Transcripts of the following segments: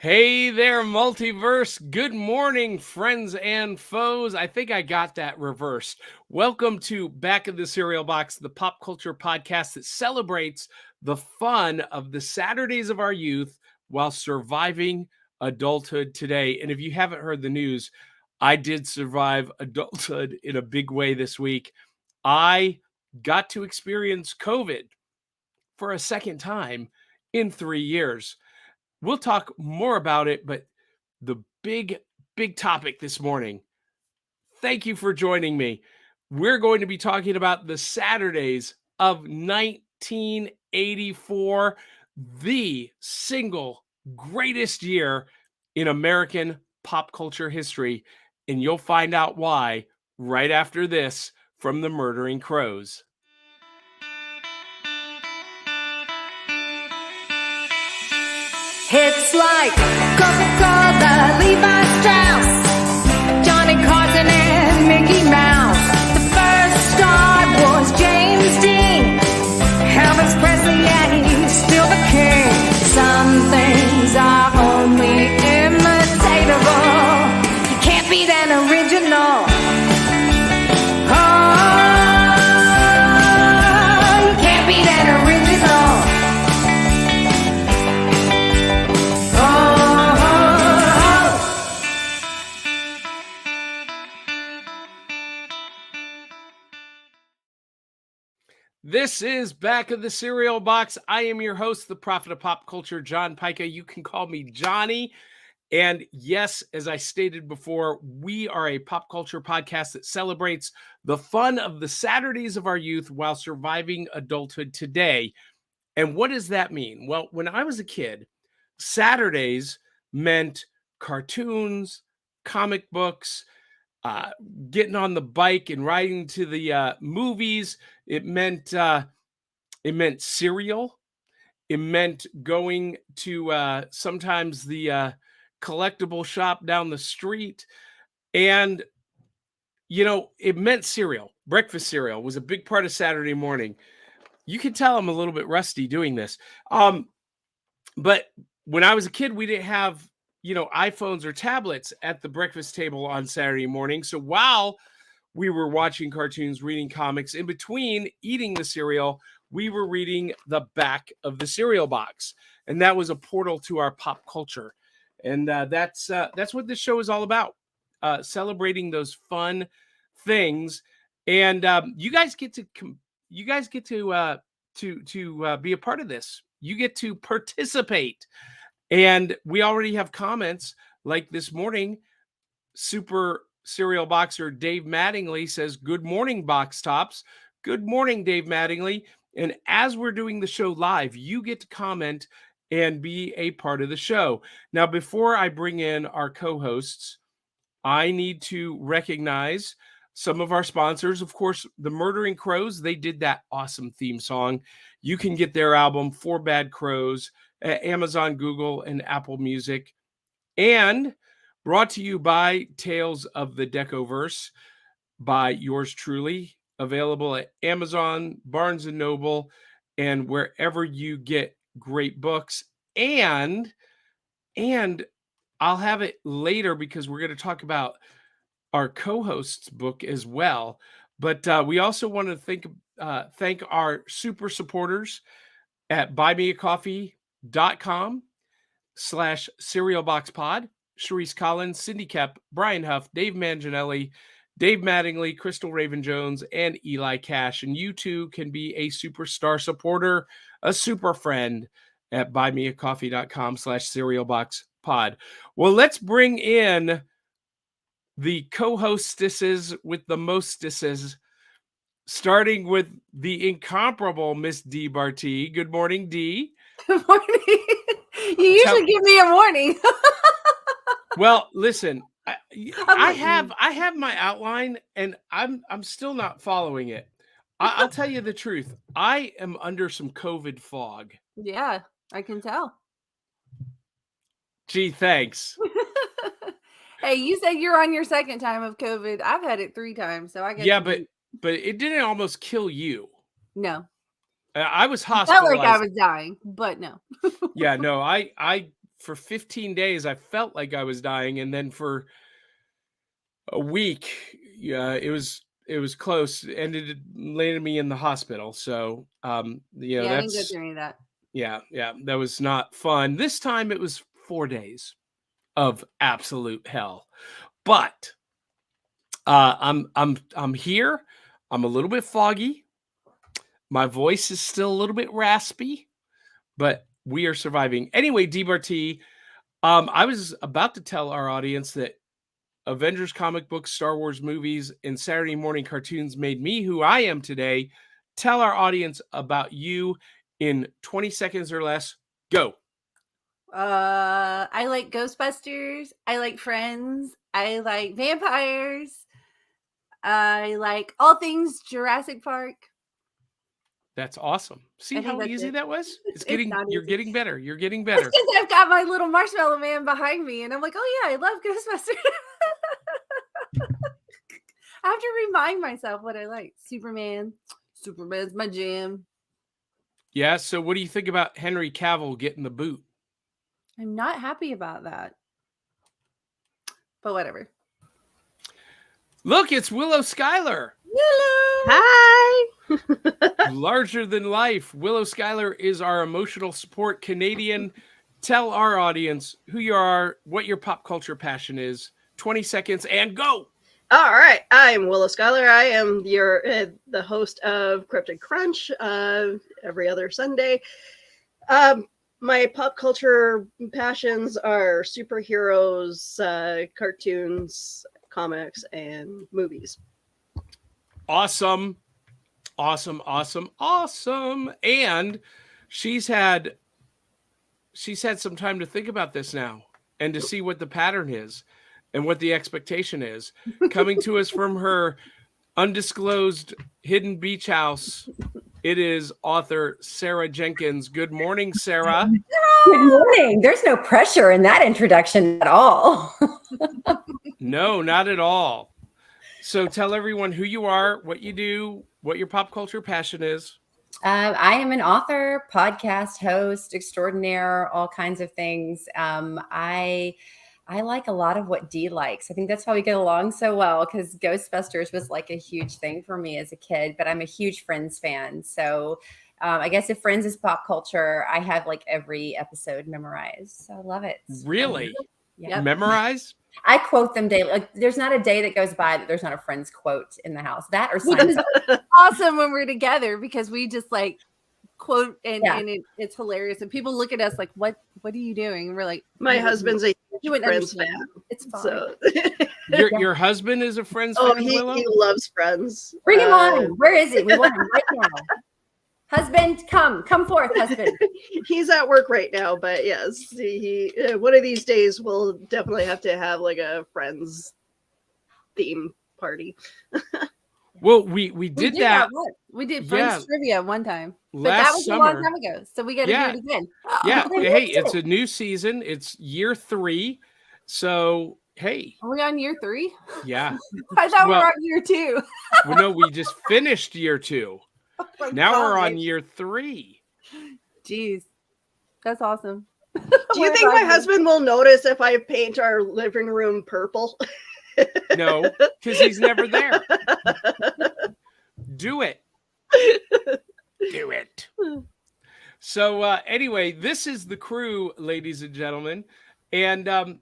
Hey there, multiverse. Good morning, friends and foes. I think I got that reversed. Welcome to Back of the Cereal Box, the pop culture podcast that celebrates the fun of the Saturdays of our youth while surviving adulthood today. And if you haven't heard the news, I did survive adulthood in a big way this week. I got to experience COVID for a second time in 3 years. We'll talk more about it, but the big topic this morning. Thank you for joining me. We're going to be talking about the Saturdays of 1984, the single greatest year in American pop culture history. And you'll find out why right after this from the Murdering Crows. Hits like Coca-Cola, Levi Strauss, Johnny Carson and Mickey Mouse. The first star was James Dean. Elvis Presley, yeah, he's still the king. Some things are only imitatable. You can't beat an original. Oh, you can't beat an original. This is Back of the Cereal Box. I am your host, the prophet of pop culture, John Pica. You can call me Johnny. And yes, as I stated before, we are a pop culture podcast that celebrates the fun of the Saturdays of our youth while surviving adulthood today. And what does that mean? Well, when I was a kid, Saturdays meant cartoons, comic books, getting on the bike and riding to the movies. It meant cereal. It meant going to sometimes the collectible shop down the street, and it meant cereal. Breakfast cereal was a big part of Saturday morning. You can tell I'm a little bit rusty doing this, but when I was a kid, we didn't have iPhones or tablets at the breakfast table on Saturday morning. So while we were watching cartoons, reading comics, in between eating the cereal, we were reading the back of the cereal box. And that was a portal to our pop culture. And that's what this show is all about, celebrating those fun things. And you guys get to be a part of this. You get to participate. And we already have comments like this morning. Super cereal boxer Dave Mattingly says, "Good morning, Box Tops." Good morning, Dave Mattingly. And as we're doing the show live, you get to comment and be a part of the show. Now, before I bring in our co-hosts, I need to recognize some of our sponsors. Of course, the Murdering Crows, they did that awesome theme song. You can get their album, Four Bad Crows, at Amazon, Google, and Apple Music. And brought to you by Tales of the Decoverse by yours truly, available at Amazon, Barnes & Noble, and wherever you get great books. And I'll have it later because we're going to talk about our co-host's book as well. But we also want to thank our super supporters at buymeacoffee.com/cerealboxpod. Sharice Collins, Cindy Kep, Brian Huff, Dave Manginelli, Dave Mattingly, Crystal Raven-Jones, and Eli Cash. And you too can be a superstar supporter, a super friend at buymeacoffee.com/cerealboxpod. Well, let's bring in the co-hostesses with the mostesses, starting with the incomparable Miss Dee Barty. Good morning, Dee. Good morning. You usually give me a warning. Well, listen, I have my outline, and I'm still not following it. I'll tell you the truth. I am under some COVID fog. Yeah, I can tell. Gee, thanks. Hey, you said you're on your second time of COVID. I've had it 3 times, so I guess. Yeah, but it didn't almost kill you. No. I was I felt hospitalized. like I was dying, but no. Yeah, no, I for 15 days, I felt like I was dying. And then for a week, yeah, it was close. It landed me in the hospital. So, Yeah, I didn't go that's, through any of that. yeah, that was not fun. This time it was 4 days of absolute hell. But I'm here. I'm a little bit foggy. My voice is still a little bit raspy, but we are surviving. Anyway, DBRT, I was about to tell our audience that Avengers comic books, Star Wars movies, and Saturday morning cartoons made me who I am today. Tell our audience about you in 20 seconds or less. Go. I like Ghostbusters. I like Friends. I like vampires. I like all things Jurassic Park. That's awesome. See I think how that's easy it. that was? It's It's not you're easy. getting better. You're getting It's better. because I've got my little marshmallow man behind me, and I'm like, oh yeah, I love Ghostbusters. I have to remind myself what I like. Superman. Superman's my jam. Yeah. So what do you think about Henry Cavill getting the boot? I'm not happy about that. But whatever. Look, it's Willow Schuyler. Hello. Hi. Larger than life. Willow Schuyler is our emotional support Canadian. Tell our audience who you are, what your pop culture passion is. 20 seconds and go. All right. I'm Willow Schuyler. I am the host of Cryptid Crunch every other Sunday. My pop culture passions are superheroes, cartoons, comics, and movies. Awesome. And she's had some time to think about this now and to see what the pattern is and what the expectation is. Coming to us from her undisclosed hidden beach house, it is author Sarah Jenkins. Good morning, Sarah. Good morning. There's no pressure in that introduction at all. No, not at all. So tell everyone who you are, what you do, what your pop culture passion is. I am an author, podcast host, extraordinaire, all kinds of things. I like a lot of what Dee likes. I think that's why we get along so well, because Ghostbusters was like a huge thing for me as a kid, but I'm a huge Friends fan. So I guess if Friends is pop culture, I have like every episode memorized. So I love it. Really? Yeah. Memorize? I quote them daily. Like, there's not a day that goes by that there's not a Friends quote in the house. That or Seinfeld. Awesome when we're together because we just like quote and it's hilarious. And people look at us like, what are you doing? And we're like, My husband's a you wouldn't Friends fan. understand. It's fine. So Your husband is a Friends fan, Willow? he loves Friends. Bring him on. Where is he? We want him right now. Husband, come forth, husband. He's at work right now, but yes, he one of these days we'll definitely have to have like a Friends theme party. Well, we did that. We did Friends trivia one time. But Last that was summer. a long time ago. So we got to do it again. Yeah. Hey, it's a new season. It's year 3. So, hey. Are we on year 3? Yeah. I thought we were on year 2. Well, no, we just finished year 2. Oh now we're on year 3. Jeez. That's awesome. Do you think my husband will notice if I paint our living room purple? No, because he's never there. Do it. Do it. So anyway, this is the crew, ladies and gentlemen. And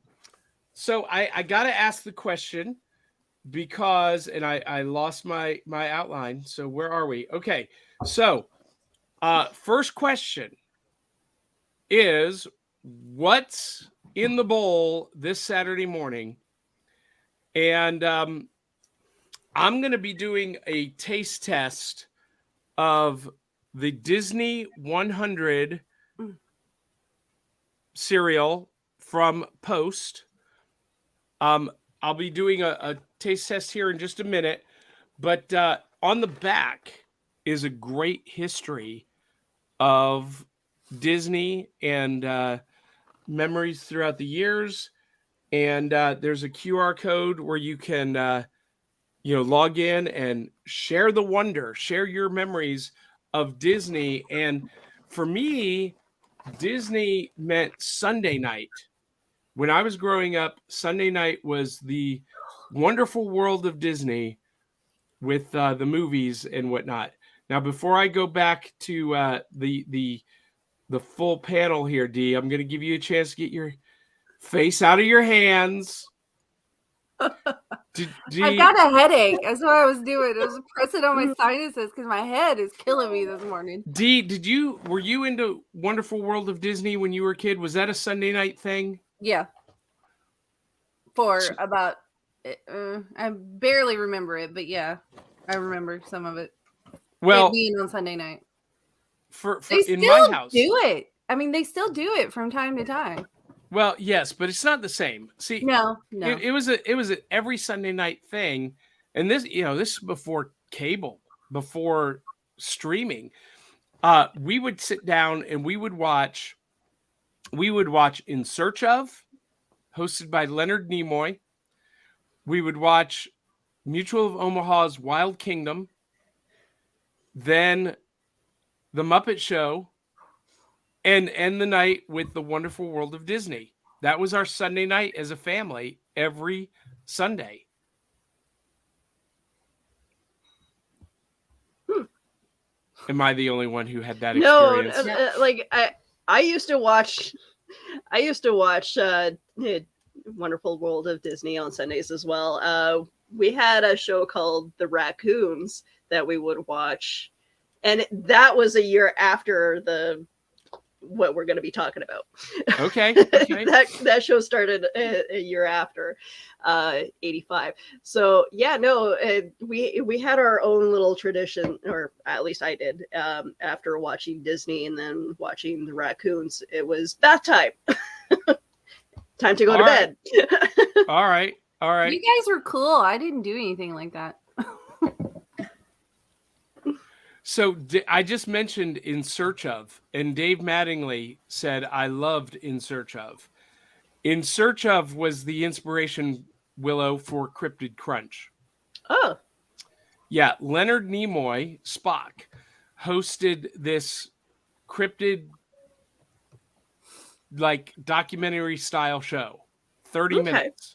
so I got to ask the question because, and I lost my outline. So where are we? Okay. So first question is, what's in the bowl this Saturday morning? And I'm going to be doing a taste test of the Disney 100 cereal from Post. I'll be doing a taste test here in just a minute, but on the back is a great history of Disney and memories throughout the years. And there's a QR code where you can, log in and share the wonder, share your memories of Disney. And for me, Disney meant Sunday night. When I was growing up, Sunday night was the Wonderful World of Disney with the movies and whatnot. Now, before I go back to the full panel here, D, I'm going to give you a chance to get your face out of your hands. I got a headache. That's what I was doing. I was pressing on my sinuses because my head is killing me this morning. D, were you into Wonderful World of Disney when you were a kid? Was that a Sunday night thing? Yeah. For about, I barely remember it, but yeah, I remember some of it. Well, it being on Sunday night. For They in still my house, do it. I mean, they still do it from time to time. well, yes, but it's not the same. See, No. it was a every Sunday night thing, and this is before cable, before streaming. We would sit down and we would watch In Search Of, hosted by Leonard Nimoy. We would watch Mutual of Omaha's Wild Kingdom, then The Muppet Show, and end the night with The Wonderful World of Disney. That was our Sunday night as a family every Sunday. Am I the only one who had that experience? No, like I used to watch Wonderful World of Disney on Sundays as well. We had a show called The Raccoons that we would watch, and that was a year after what we're going to be talking about. Okay. that show started a year after 85. So yeah, no, we had our own little tradition, or at least I did. After watching Disney and then watching The Raccoons, it was bath time. Time to go to bed. All right. You guys were cool. I didn't do anything like that. So I just mentioned In Search Of, and Dave Mattingly said, I loved In Search Of. In Search Of was the inspiration, Willow, for Cryptid Crunch. Oh. Yeah, Leonard Nimoy, Spock, hosted this cryptid, like, documentary style show, 30 minutes.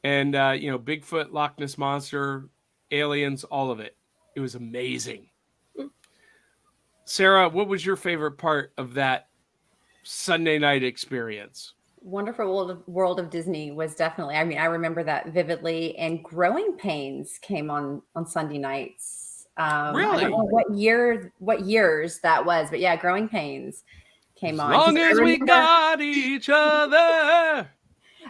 And, Bigfoot, Loch Ness Monster, aliens, all of it. It was amazing. Sarah, what was your favorite part of that Sunday night experience? Wonderful World of Disney was definitely, I mean, I remember that vividly. And Growing Pains came on Sunday nights. Really? I don't know what years that was, but yeah, Growing Pains came on. As long as we got each other.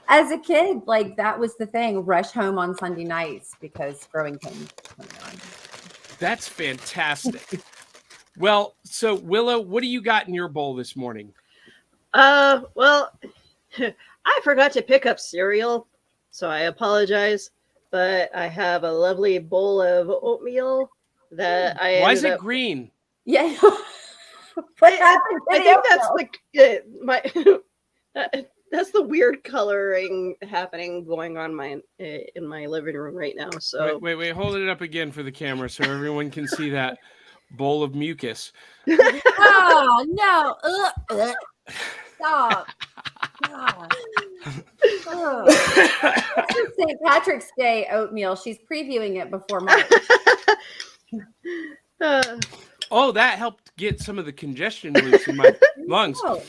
As a kid, like, that was the thing. Rush home on Sunday nights because Growing Pains was coming on. That's fantastic. Well, so Willow, what do you got in your bowl this morning? Well, I forgot to pick up cereal, so I apologize. But I have a lovely bowl of oatmeal that I. Why is it green? Yeah. What happened? I think that's that's the weird coloring happening going on in my living room right now. So wait, hold it up again for the camera so everyone can see that bowl of mucus. Oh no! Stop! St. Patrick's Day oatmeal. She's previewing it before March. Oh, that helped get some of the congestion loose in my lungs. Oh.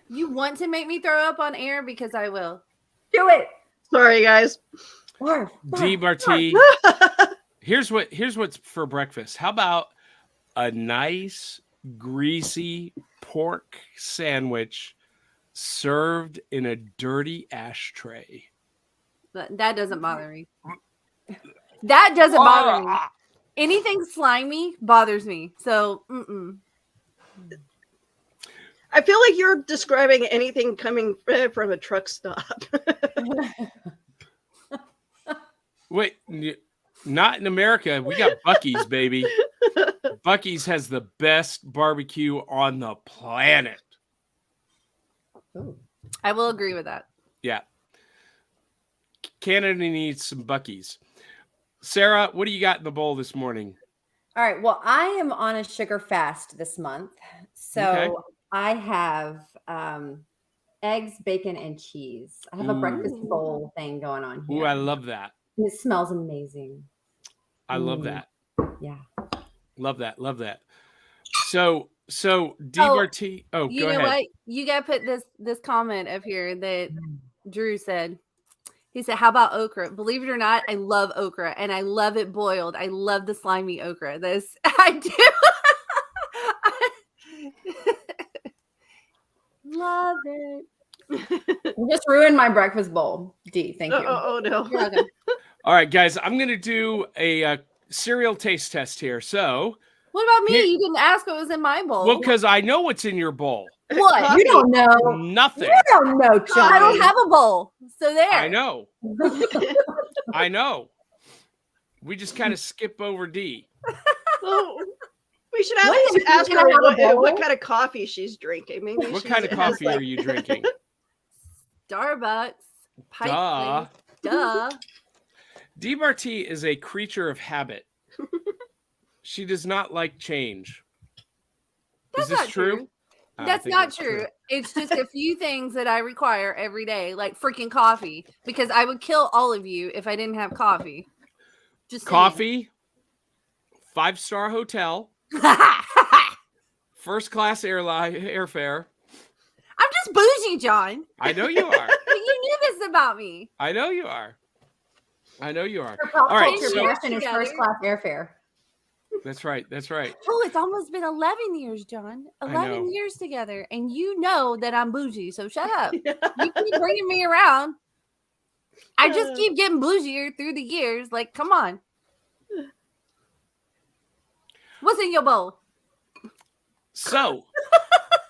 You want to make me throw up on air? Because I will. Do it. Sorry, guys. D. Marti. Here's what's for breakfast. How about a nice greasy pork sandwich served in a dirty ashtray? That doesn't bother me. That doesn't bother me. Anything slimy bothers me. So, I feel like you're describing anything coming from a truck stop. Wait, not in America. We got Buc-ee's, baby. Buc-ee's has the best barbecue on the planet. I will agree with that. Yeah. Canada needs some Buc-ee's. Sarah, what do you got in the bowl this morning? All right. Well, I am on a sugar fast this month. So I have eggs, bacon, and cheese. I have a breakfast Ooh. bowl thing going on here. Ooh, I love that. And it smells amazing. I love that. Yeah. Love that. Love that. So DBRT. Oh, You go know ahead. what? You got to put this comment up here that Drew said. He said, "How about okra? Believe it or not, I love okra, and I love it boiled. I love the slimy okra. This I do. Love it. You just ruined my breakfast bowl. D, thank you. Oh no. You're welcome. All right, guys. I'm gonna do a cereal taste test here. So, What about me? Here- You didn't ask what was in my bowl. well, because I know what's in your bowl. What? You don't know. Nothing. You don't know, John. I don't have a bowl. So there. I know. I know. We just kind of skip over D. Oh, we should at Wait, least ask can her I have a what bowl? kind of coffee she's drinking. Maybe What she kind of has, coffee like- are you drinking? Starbucks. Pipe Duh. Place. Duh. DBRT is a creature of habit. She does not like change. That's is this not true. I That's think not true. It's just a few things that I require every day, like freaking coffee, because I would kill all of you if I didn't have coffee. Just saying. Coffee, 5-star hotel, I'm first class airfare. just bougie, John. I know you are. But you knew this about me. I know you are. I know you are. Her pop All right, culture so passion is Together. first class airfare. that's right. That's right. Oh, it's almost been 11 years, John. know. 11 years together. And you know that I'm bougie, so shut up. Yeah. You keep bringing me around. I just keep getting bougier through the years. Like, come on. What's in your bowl? So,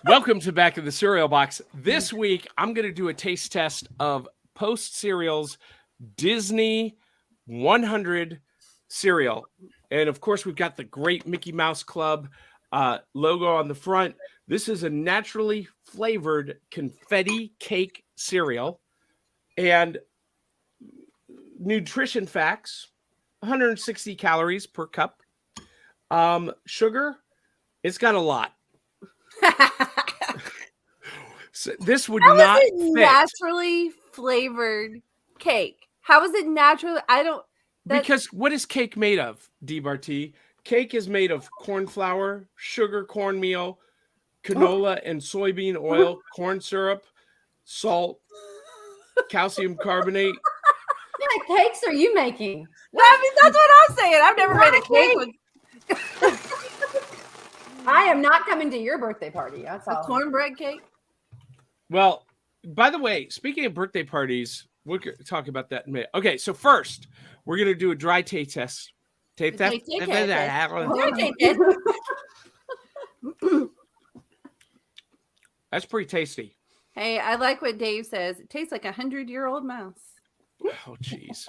welcome to Back of the Cereal Box. This week, I'm going to do a taste test of Post Cereal's Disney 100 cereal. And of course, we've got the great Mickey Mouse Club logo on the front. This is a naturally flavored confetti cake cereal. And nutrition facts, 160 calories per cup. Sugar, it's got a lot. So this would How not is it fit naturally flavored cake? How is it naturally? I don't. that- because what is cake made of, DBRT? Cake is made of corn flour, sugar, cornmeal, canola and soybean oil, corn syrup, salt, calcium carbonate. What kind of cakes are you making? I mean, that's what I'm saying. I've never made a cake with I am not coming to your birthday party. That's a all. cornbread cake. Well, by the way, speaking of birthday parties, we'll talk about that in a minute. Okay, so first, we're going to do a dry taste test. Taste test. Taste test. That's pretty tasty. Hey, I like what Dave says. It tastes like 100-year-old mouse. Oh, jeez.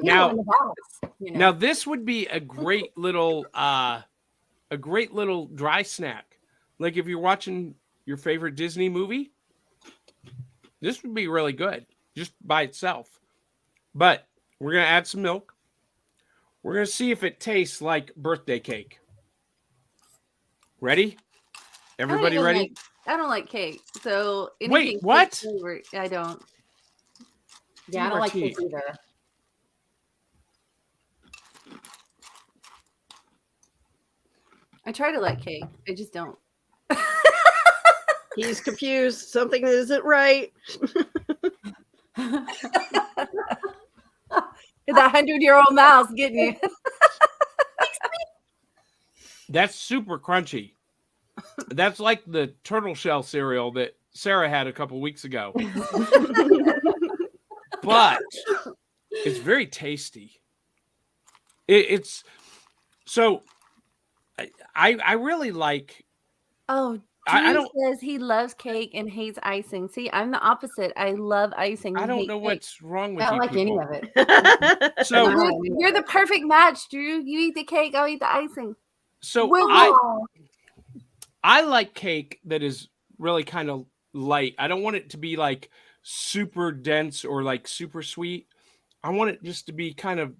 Now, Now this would be a great little dry snack. Like if you're watching your favorite Disney movie, this would be really good just by itself. But we're going to add some milk. We're going to see if it tastes like birthday cake. Ready? Everybody ready? I don't like cake. So Wait, anything what? cake flavored, I don't. yeah, I don't like DBRT. cakes either. I try to like cake. I just don't. He's confused. Something isn't right. That 100-year-old mouse getting you. That's super crunchy. That's like the turtle shell cereal that Sarah had a couple weeks ago. But it's very tasty. It's so I really like. Oh, I Drew don't. says he loves cake and hates icing. See, I'm the opposite. I love icing. I and don't hate know cake. what's wrong with I don't you like any people. of it. So You're the perfect match, Drew. You eat the cake, I'll eat the icing. so Well, I like cake that is really kind of light. I don't want it to be like super dense or like super sweet. I want it just to be kind of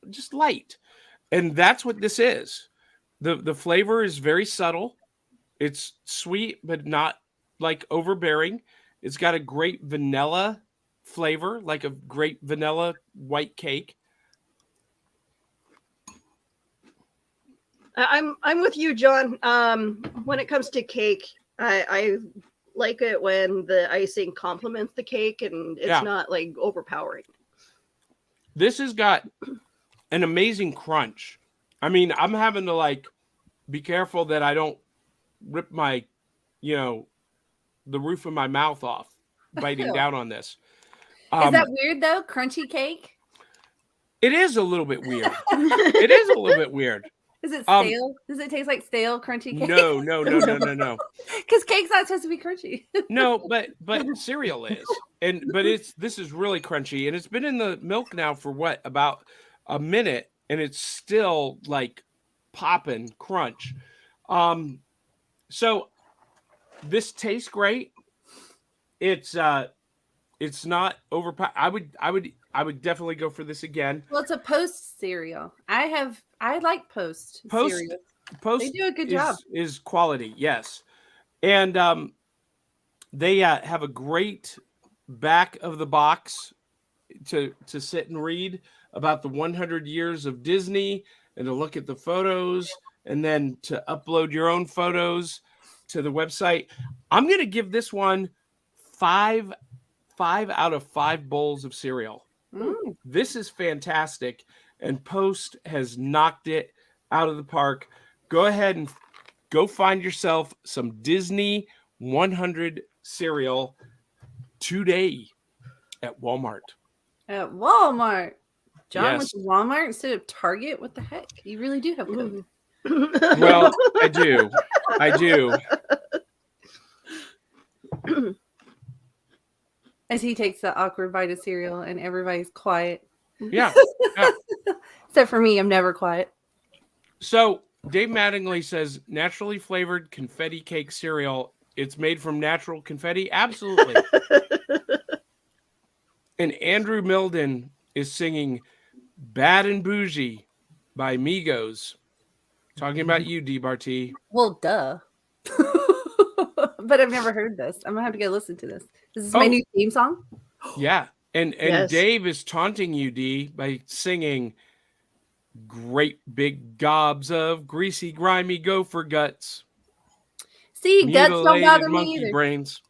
just light. And that's what this is. The flavor is very subtle. It's sweet, but not like overbearing. It's got a great vanilla flavor, like a great vanilla white cake. I'm with you, John. When it comes to cake, I like it when the icing complements the cake and it's Yeah. not like overpowering. This has got an amazing crunch. I mean, I'm having to like be careful that I don't rip my, the roof of my mouth off biting down on this. Is that weird though? Crunchy cake? It is a little bit weird. It is a little bit weird. Is it stale? Does it taste like stale crunchy cake? No. Because cake's not supposed to be crunchy. No, but cereal is. But this is really crunchy, and it's been in the milk now for what, about a minute, and it's still like popping crunch. So this tastes great. It's not overpowered. I would definitely go for this again. Well, it's a Post cereal. I like Post cereal. Post They do a good job. Is quality, yes. And they have a great back of the box to sit and read about the 100 years of Disney and to look at the photos and then to upload your own photos to the website. I'm going to give this one 5 out of 5 bowls of cereal. This is fantastic, and Post has knocked it out of the park. Go ahead and go find yourself some Disney 100 cereal today at Walmart. At Walmart. John went Yes. to Walmart instead of Target. What the heck? You really do have COVID. Well, I do. As he takes the awkward bite of cereal and everybody's quiet. Yeah. Except for me, I'm never quiet. So Dave Mattingly says naturally flavored confetti cake cereal. It's made from natural confetti. Absolutely. And Andrew Milden is singing Bad and Bougie by Migos. Talking about you, D. Barty. Well, duh. But I've never heard this. I'm going to have to go listen to this. This is my new theme song. Yeah. And Yes. Dave is taunting you, D, by singing great big gobs of greasy, grimy gopher guts. See, guts don't Mutilated bother me monkey either. brains.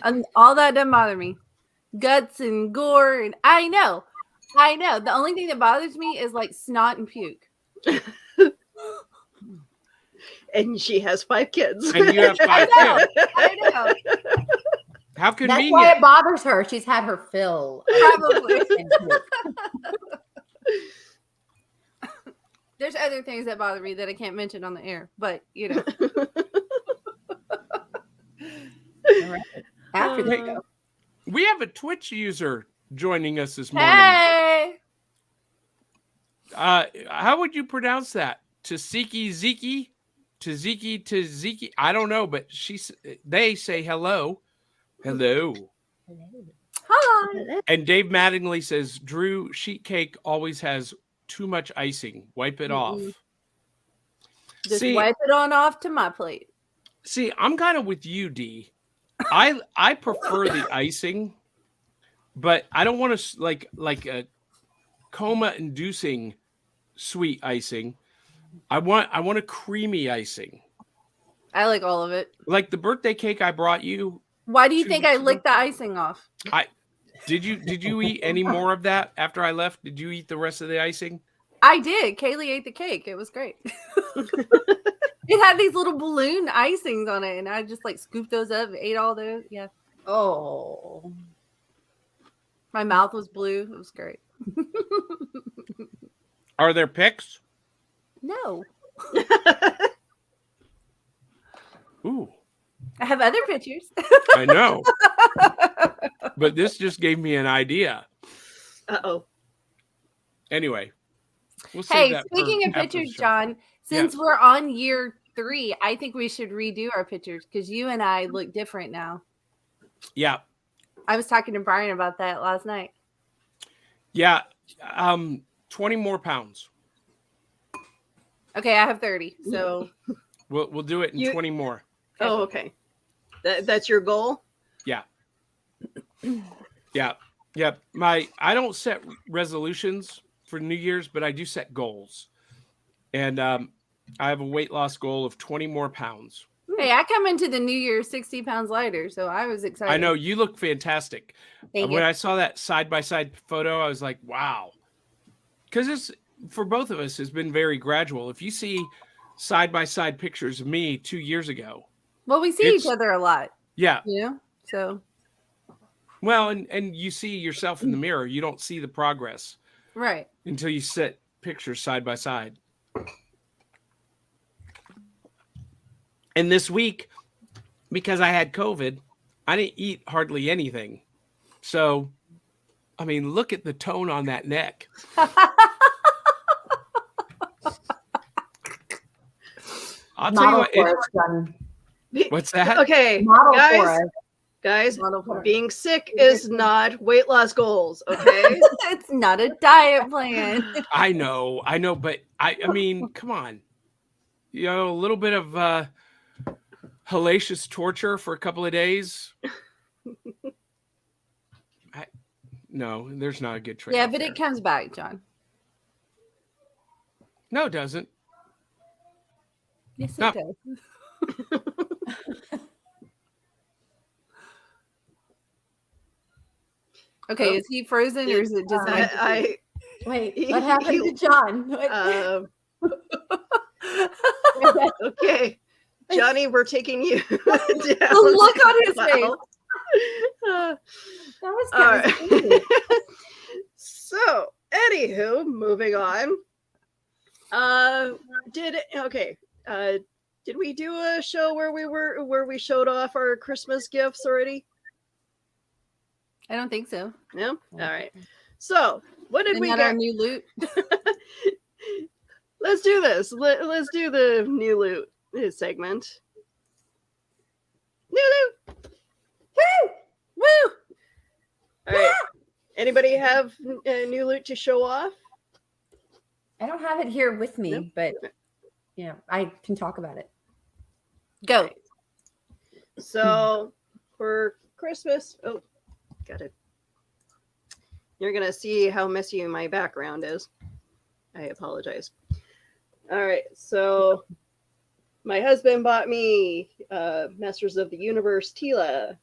And all that doesn't bother me. Guts and gore. And I know. The only thing that bothers me is like snot and puke. And she has 5 kids. And you have 5 I kids. I know. How That's why convenient. it bothers her. She's had her fill. Probably. There's other things that bother me that I can't mention on the air, but you know. After the show. We have a Twitch user joining us this morning. Hey, How would you pronounce that? Taziki Ziki? Taziki? I don't know, but they say hello. Hello. hi. And Dave Mattingly says, Drew, sheet cake always has too much icing. Wipe it off. Just See- wipe it on off to my plate. See, I'm kind of with you, D. I prefer the icing, but I don't want to like a coma-inducing sweet icing. I want a creamy icing, I like all of it. like the birthday cake I brought you. Why do you Two think I weeks ago. licked the icing off? Did you eat any more of that after I left? Did you eat the rest of the icing? I did. Kaylee ate the cake. It was great. It had these little balloon icings on it, and I just like scooped those up, ate all those. Yeah, Oh. my mouth was blue. It was great. Are there pics? No, Ooh, I have other pictures. I know. But this just gave me an idea. Uh-oh. Anyway, we'll save Hey, that for speaking of after the pictures, show. John, since we're on year 3, I think we should redo our pictures because you and I look different now. Yeah, I was talking to Brian about that last night. yeah. 20 more pounds. Okay, I have 30, so We'll do it in You- 20 more. Oh, okay. That's your goal? Yeah. Yeah. Yep. I don't set resolutions for New Year's, but I do set goals. And I have a weight loss goal of 20 more pounds. Hey, I come into the new year 60 pounds lighter, so I was excited. I know you look fantastic. Thank When you. I saw that side by side photo, I was like, wow. Because it's for both of us has been very gradual. If you see side by side pictures of me 2 years ago. Well, we see each other a lot. Yeah. You know? So well, and you see yourself in the mirror. You don't see the progress. Right. Until you set pictures side by side. And this week, because I had COVID, I didn't eat hardly anything. So, I mean, look at the tone on that neck. I'll tell you what. What's that? Okay, guys, being sick is not weight loss goals, okay? It's not a diet plan. I know, but I mean, come on. You know, a little bit of hellacious torture for a couple of days. No, there's not a good trade. Yeah, but it comes back, John. No, it doesn't. Yes, it does. Okay, is he frozen or is it just wait? What happened to John? Okay, Johnny, we're taking you down. The look on his face. That was kind of right. So, anywho, moving on. Did we do a show where we showed off our Christmas gifts already? I don't think so. No? All right. So, what did we get? Our new loot? Let's do this. Let's do the new loot segment. New loot. Woo! Woo! All right. Anybody have new loot to show off? I don't have it here with me, but yeah, I can talk about it. Go. So for Christmas, got it. You're gonna see how messy my background is. I apologize. All right, so my husband bought me Masters of the Universe Tila.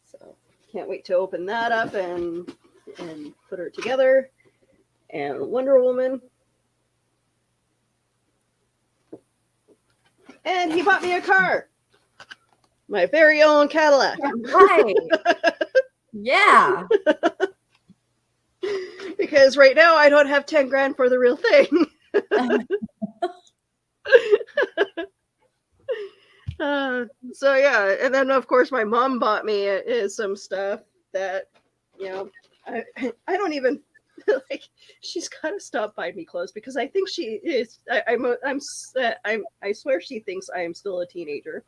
So can't wait to open that up and put her together. And Wonder Woman. And he bought me a car. My very own Cadillac. Right. Yeah. Because right now I don't have 10 grand for the real thing. So yeah, and then of course my mom bought me some stuff that, you know, I don't even like. She's got to stop buying me clothes because I think she is. I swear she thinks I am still a teenager.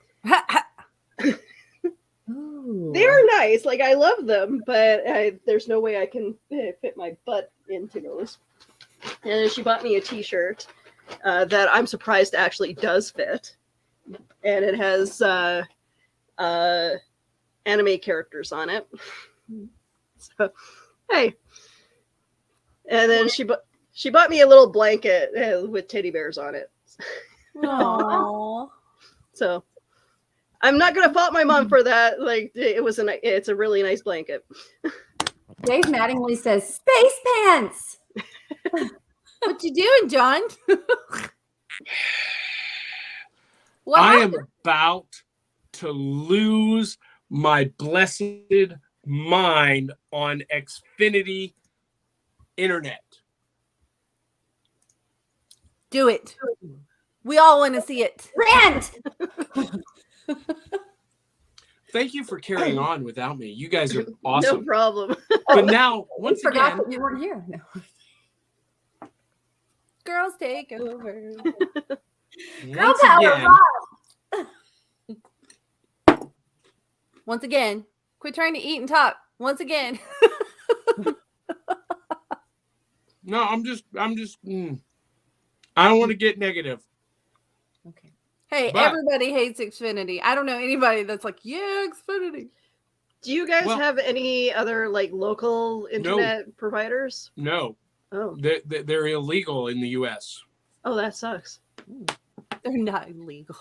They are nice, like I love them, but there's no way I can fit my butt into those. And she bought me a T-shirt that I'm surprised actually does fit, and it has anime characters on it. So, hey. And then she bought me a little blanket with teddy bears on it. Aww. So I'm not gonna fault my mom for that. Like it's a really nice blanket. Dave Mattingly says space pants. What you doing, John? What I happened? am about to lose my blessed mind on Xfinity internet. Do it. We all want to see it. Rant. Thank you for carrying on without me. You guys are awesome. No problem. But now, once forgot again, that you weren't here. No. Girls take over. once again, Once again, quit trying to eat and talk. Once again. no, I'm just. I don't want to get negative. Okay. Hey, But- everybody hates Xfinity. I don't know anybody that's like, yeah, Xfinity. Do you guys Well- have any other like local internet providers? No, Oh, they're illegal in the U.S. oh, that sucks. They're not illegal.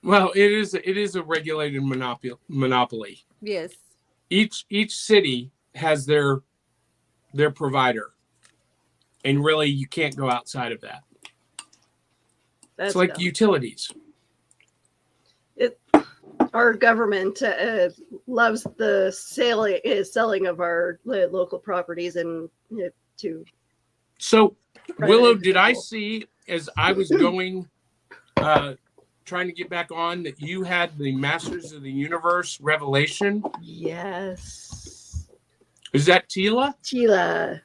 Well, it is a regulated monopoly. Yes. Each city has their provider, and really you can't go outside of that. That's It's like dumb. utilities. Our government loves the selling of our local properties and to So, Private Willow, did I individual. see as I was going, trying to get back on, that you had the Masters of the Universe Revelation? yes, Is that Tila? Tila.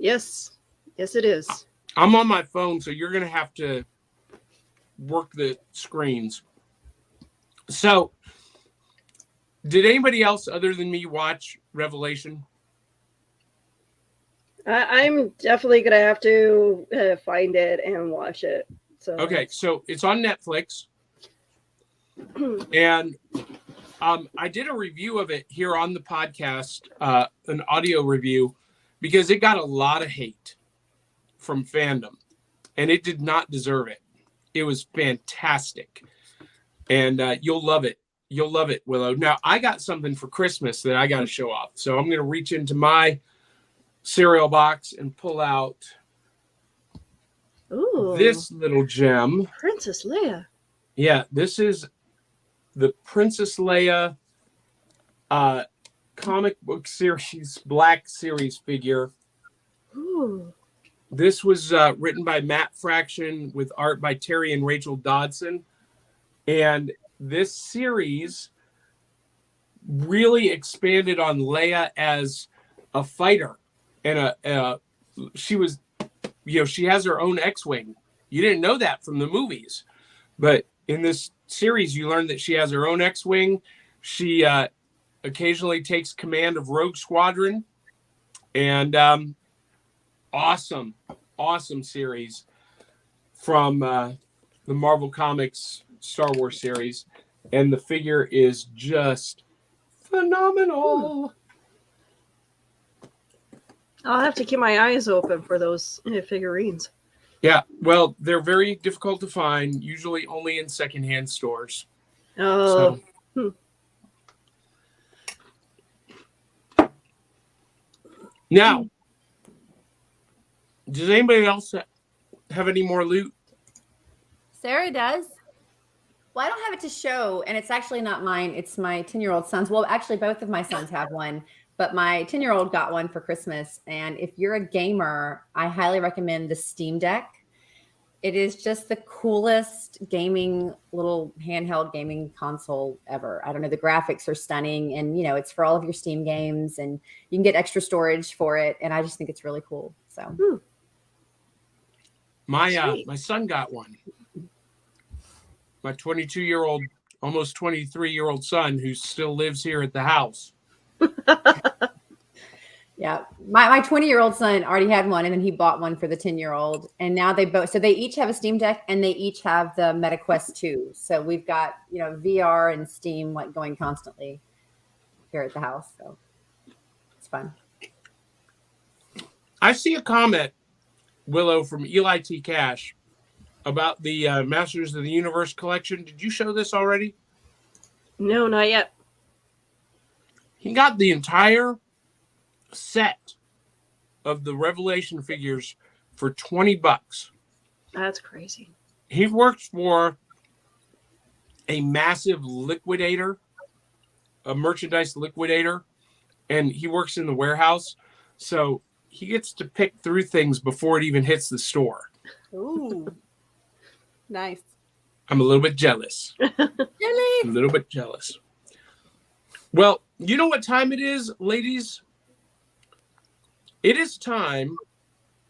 Yes, it is. I'm on my phone, so you're going to have to work the screens. So, did anybody else other than me watch Revelation? I'm definitely gonna have to find it and watch it. So Okay, so it's on Netflix, and I did a review of it here on the podcast, an audio review, because it got a lot of hate from fandom, and it did not deserve it. It was fantastic, and you'll love it. You'll love it, Willow. Now, I got something for Christmas that I got to show off, so I'm going to reach into my cereal box and pull out ooh, this little gem. Princess Leia. Yeah, this is the Princess Leia comic book series, Black Series figure. Ooh, This was written by Matt Fraction with art by Terry and Rachel Dodson. And this series really expanded on Leia as a fighter. And she was, she has her own X-Wing. You didn't know that from the movies. But in this series, you learn that she has her own X-Wing. She occasionally takes command of Rogue Squadron. And awesome series from the Marvel Comics Star Wars series. And the figure is just phenomenal. I'll have to keep my eyes open for those figurines. Yeah, well, they're very difficult to find, usually only in secondhand stores. Oh, Now, does anybody else have any more loot? Sarah does. Well, I don't have it to show, and it's actually not mine. It's my 10-year-old son's. Well, actually, both of my sons have one, but my 10-year-old got one for Christmas. And if you're a gamer, I highly recommend the Steam Deck. It is just the coolest little handheld gaming console ever. I don't know. The graphics are stunning, and it's for all of your Steam games, and you can get extra storage for it. And I just think it's really cool. So My son got one. My 22-year-old, almost 23-year-old son, who still lives here at the house. yeah, my 20-year-old son already had one, and then he bought one for the 10-year-old, and now they each have a Steam Deck, and they each have the MetaQuest 2. So we've got VR and Steam like going constantly here at the house. So it's fun. I see a comment, Willow, from Eli T. Cash about the Masters of the Universe collection. Did you show this already? no, not yet. He got the entire set of the Revelation figures for $20. That's crazy. He works for a massive liquidator, a merchandise liquidator, and he works in the warehouse. So he gets to pick through things before it even hits the store. Ooh. Nice. I'm a little bit jealous. A little bit jealous. Well, you know what time it is, ladies? It is time.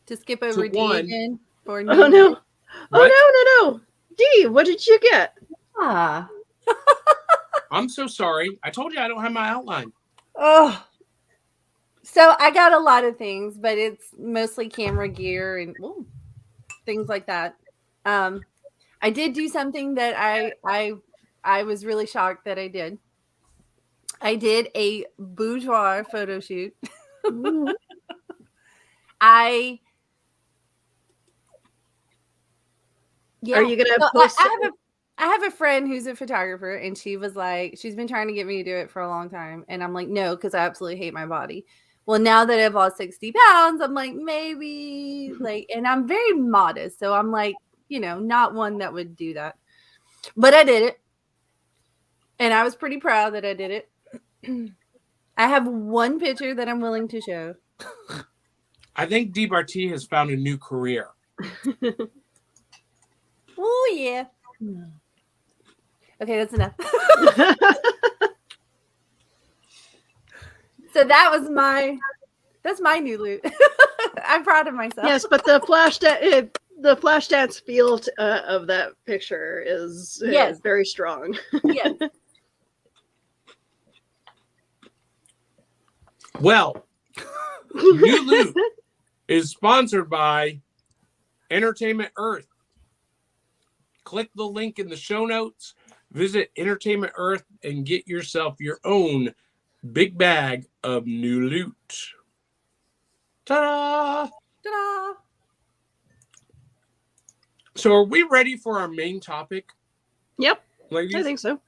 To skip over D one. again. Or Oh no! What? Oh no! Dee, what did you get? Ah, I'm so sorry. I told you I don't have my outline. Oh. So I got a lot of things, but it's mostly camera gear and things like that. I did do something that I was really shocked that I did. I did a boudoir photo shoot. Ooh. I yeah. Are you gonna So post? I have a friend who's a photographer, and she was like, she's been trying to get me to do it for a long time, and I'm like, no, because I absolutely hate my body. Well, now that I've lost 60 pounds, I'm like, maybe like, and I'm very modest, so I'm like, not one that would do that, but I did it, and I was pretty proud that I did it. I have one picture that I'm willing to show. I think DBRT has found a new career. Oh yeah. Okay, that's enough. So that's my new loot. I'm proud of myself. Yes, but the flash dance feel of that picture is Yes. very strong. Yes. Well, New Loot is sponsored by Entertainment Earth. Click the link in the show notes. Visit Entertainment Earth and get yourself your own big bag of new loot. Ta-da! Ta-da! So are we ready for our main topic? Yep, Ladies? I think so.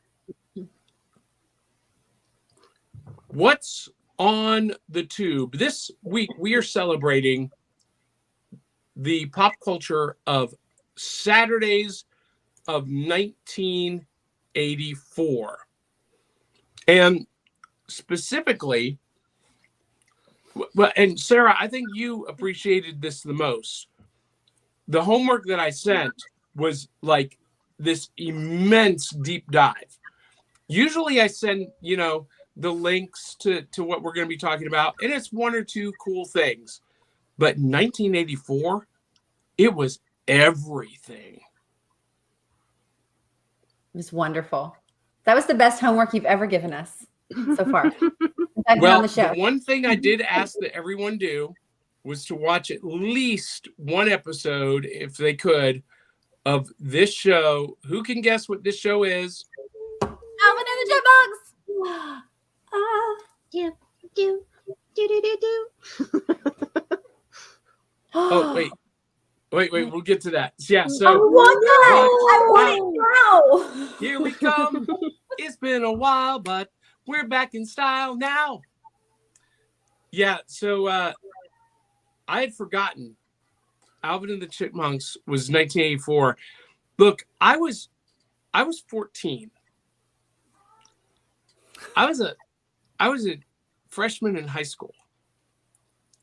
What's on the tube? This week we are celebrating the pop culture of Saturdays of 1984. And specifically, well, and Sarah, I think you appreciated this the most. The homework that I sent was like this immense deep dive. Usually I send, the links to what we're going to be talking about, and it's one or two cool things. But 1984, it was everything. It was wonderful. That was the best homework you've ever given us so far. I've been Well, on the show. the one thing I did ask that everyone do was to watch at least one episode, if they could, of this show. Who can guess what this show is? Alvin and the Chipmunks. Do. Oh, wait, we'll get to that. Yeah, I so want it now. here we come. It's been a while, but we're back in style now. Yeah, so I had forgotten Alvin and the Chipmunks was 1984. Look, I was 14. I was a freshman in high school,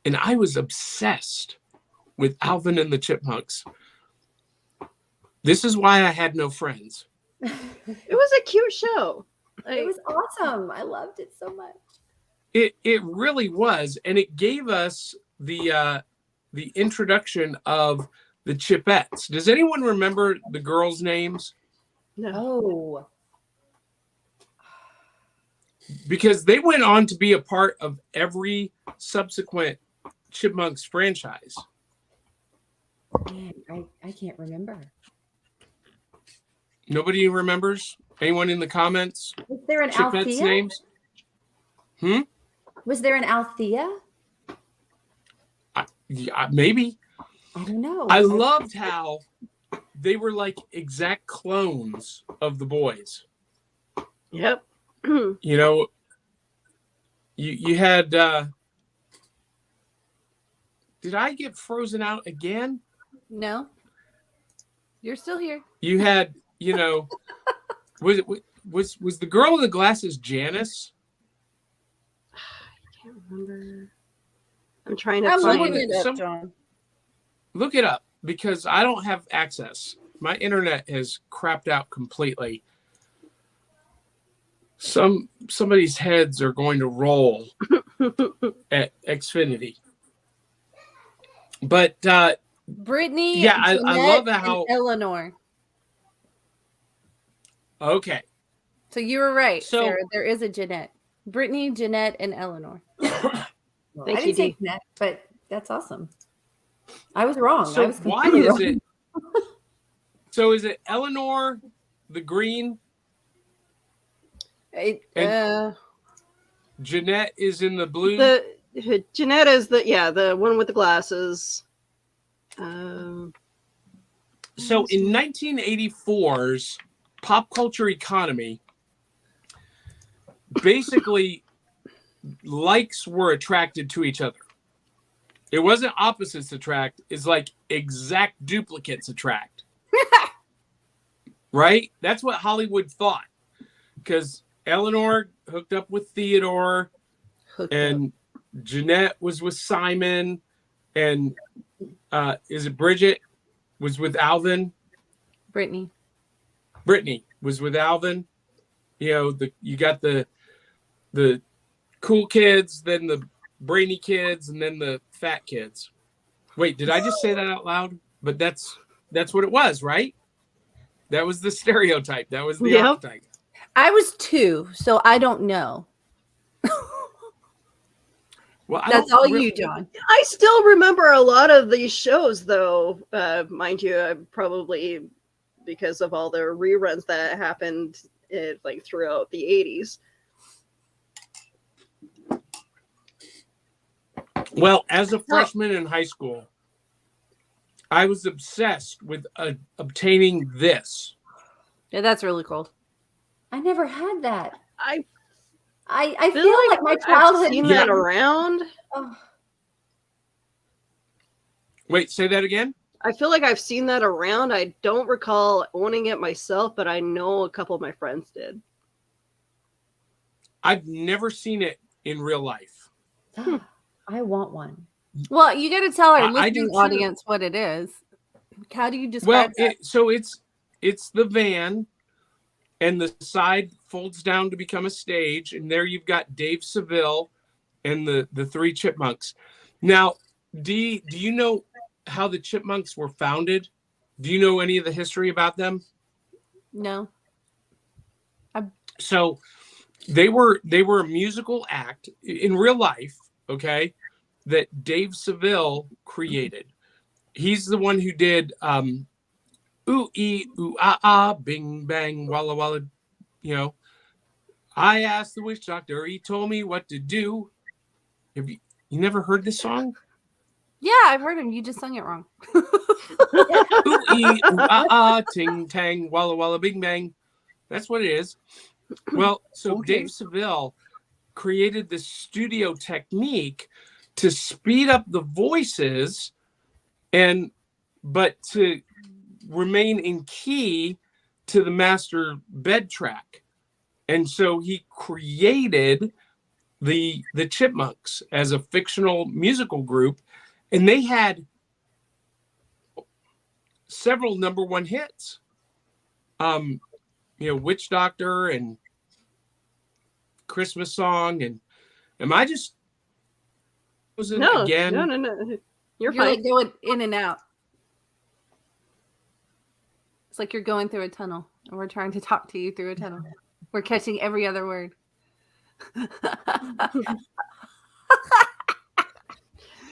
and I was obsessed with Alvin and the Chipmunks. This is why I had no friends. It was a cute show. It was awesome. I loved it so much. It really was, and it gave us the introduction of the Chipettes. Does anyone remember the girls' names? No. Oh, Because they went on to be a part of every subsequent Chipmunks franchise. man, I can't remember. Nobody remembers? Anyone in the comments? Was there an Chipettes' Althea? names? Was there an Althea? Yeah, maybe. I don't know. I loved how they were like exact clones of the boys. Yep. You had did I get frozen out again? No, you're still here. You had, was the girl in the glasses Janice? I can't remember. I'm trying to I'm find looking it. it up, John. Look it up because I don't have access. My internet has crapped out completely. Somebody's heads are going to roll at Xfinity. But Brittany. yeah, I love Jeanette, how and Eleanor. okay. So you were right, So- Sarah. There is a Jeanette. Brittany, Jeanette, and Eleanor. I Thank didn't you, say Dee. that, but that's awesome. I was wrong. I So was why completely is wrong. it? So is it Eleanor, the green, and Jeanette is in the blue? Jeanette is the one with the glasses. So in 1984's pop culture economy, basically likes were attracted to each other. It wasn't opposites attract, it's like exact duplicates attract. Right? That's what Hollywood thought. Because Eleanor hooked up with Theodore, and Jeanette was with Simon, and is it Bridget was with Alvin? Brittany was with Alvin. You know, you got the cool kids, then the brainy kids, and then the fat kids. Wait, did I just say that out loud? But that's what it was, right? That was the stereotype. That was the archetype. I was 2, so I don't know. Well, that's all you, John. I still remember a lot of these shows, though. Mind you, probably because of all the reruns that happened like throughout the 80s. Well, as a freshman in high school, I was obsessed with obtaining this. Yeah, that's really cool. I never had that. I feel like my childhood. I've seen that around. Oh. Wait, say that again? I feel like I've seen that around. I don't recall owning it myself, but I know a couple of my friends did. I've never seen it in real life. I want one. Well, you got to tell our I do listening too. audience what it is. How do you describe that? It's the van, and the side folds down to become a stage, and there you've got Dave Seville and the 3 chipmunks. Now, do you know how the chipmunks were founded? Do you know any of the history about them? No. So they were a musical act in real life, okay, that Dave Seville created. He's the one who did ooh ee ooh ah ah bing bang walla walla. You know, I asked the witch doctor, he told me what to do. Have you never heard this song? Yeah, I've heard him. You just sung it wrong. Ooh ee ooh ah ah ting tang walla walla bing bang. That's what it is. Well, so Okay. Dave Seville created this studio technique to speed up the voices but to remain in key to the master bed track. And so he created the Chipmunks as a fictional musical group, and they had several #1 hits. Witch Doctor and Christmas Song. And am I just again? No. You're fine. Like going in and out. It's like you're going through a tunnel, and we're trying to talk to you through a tunnel. We're catching every other word.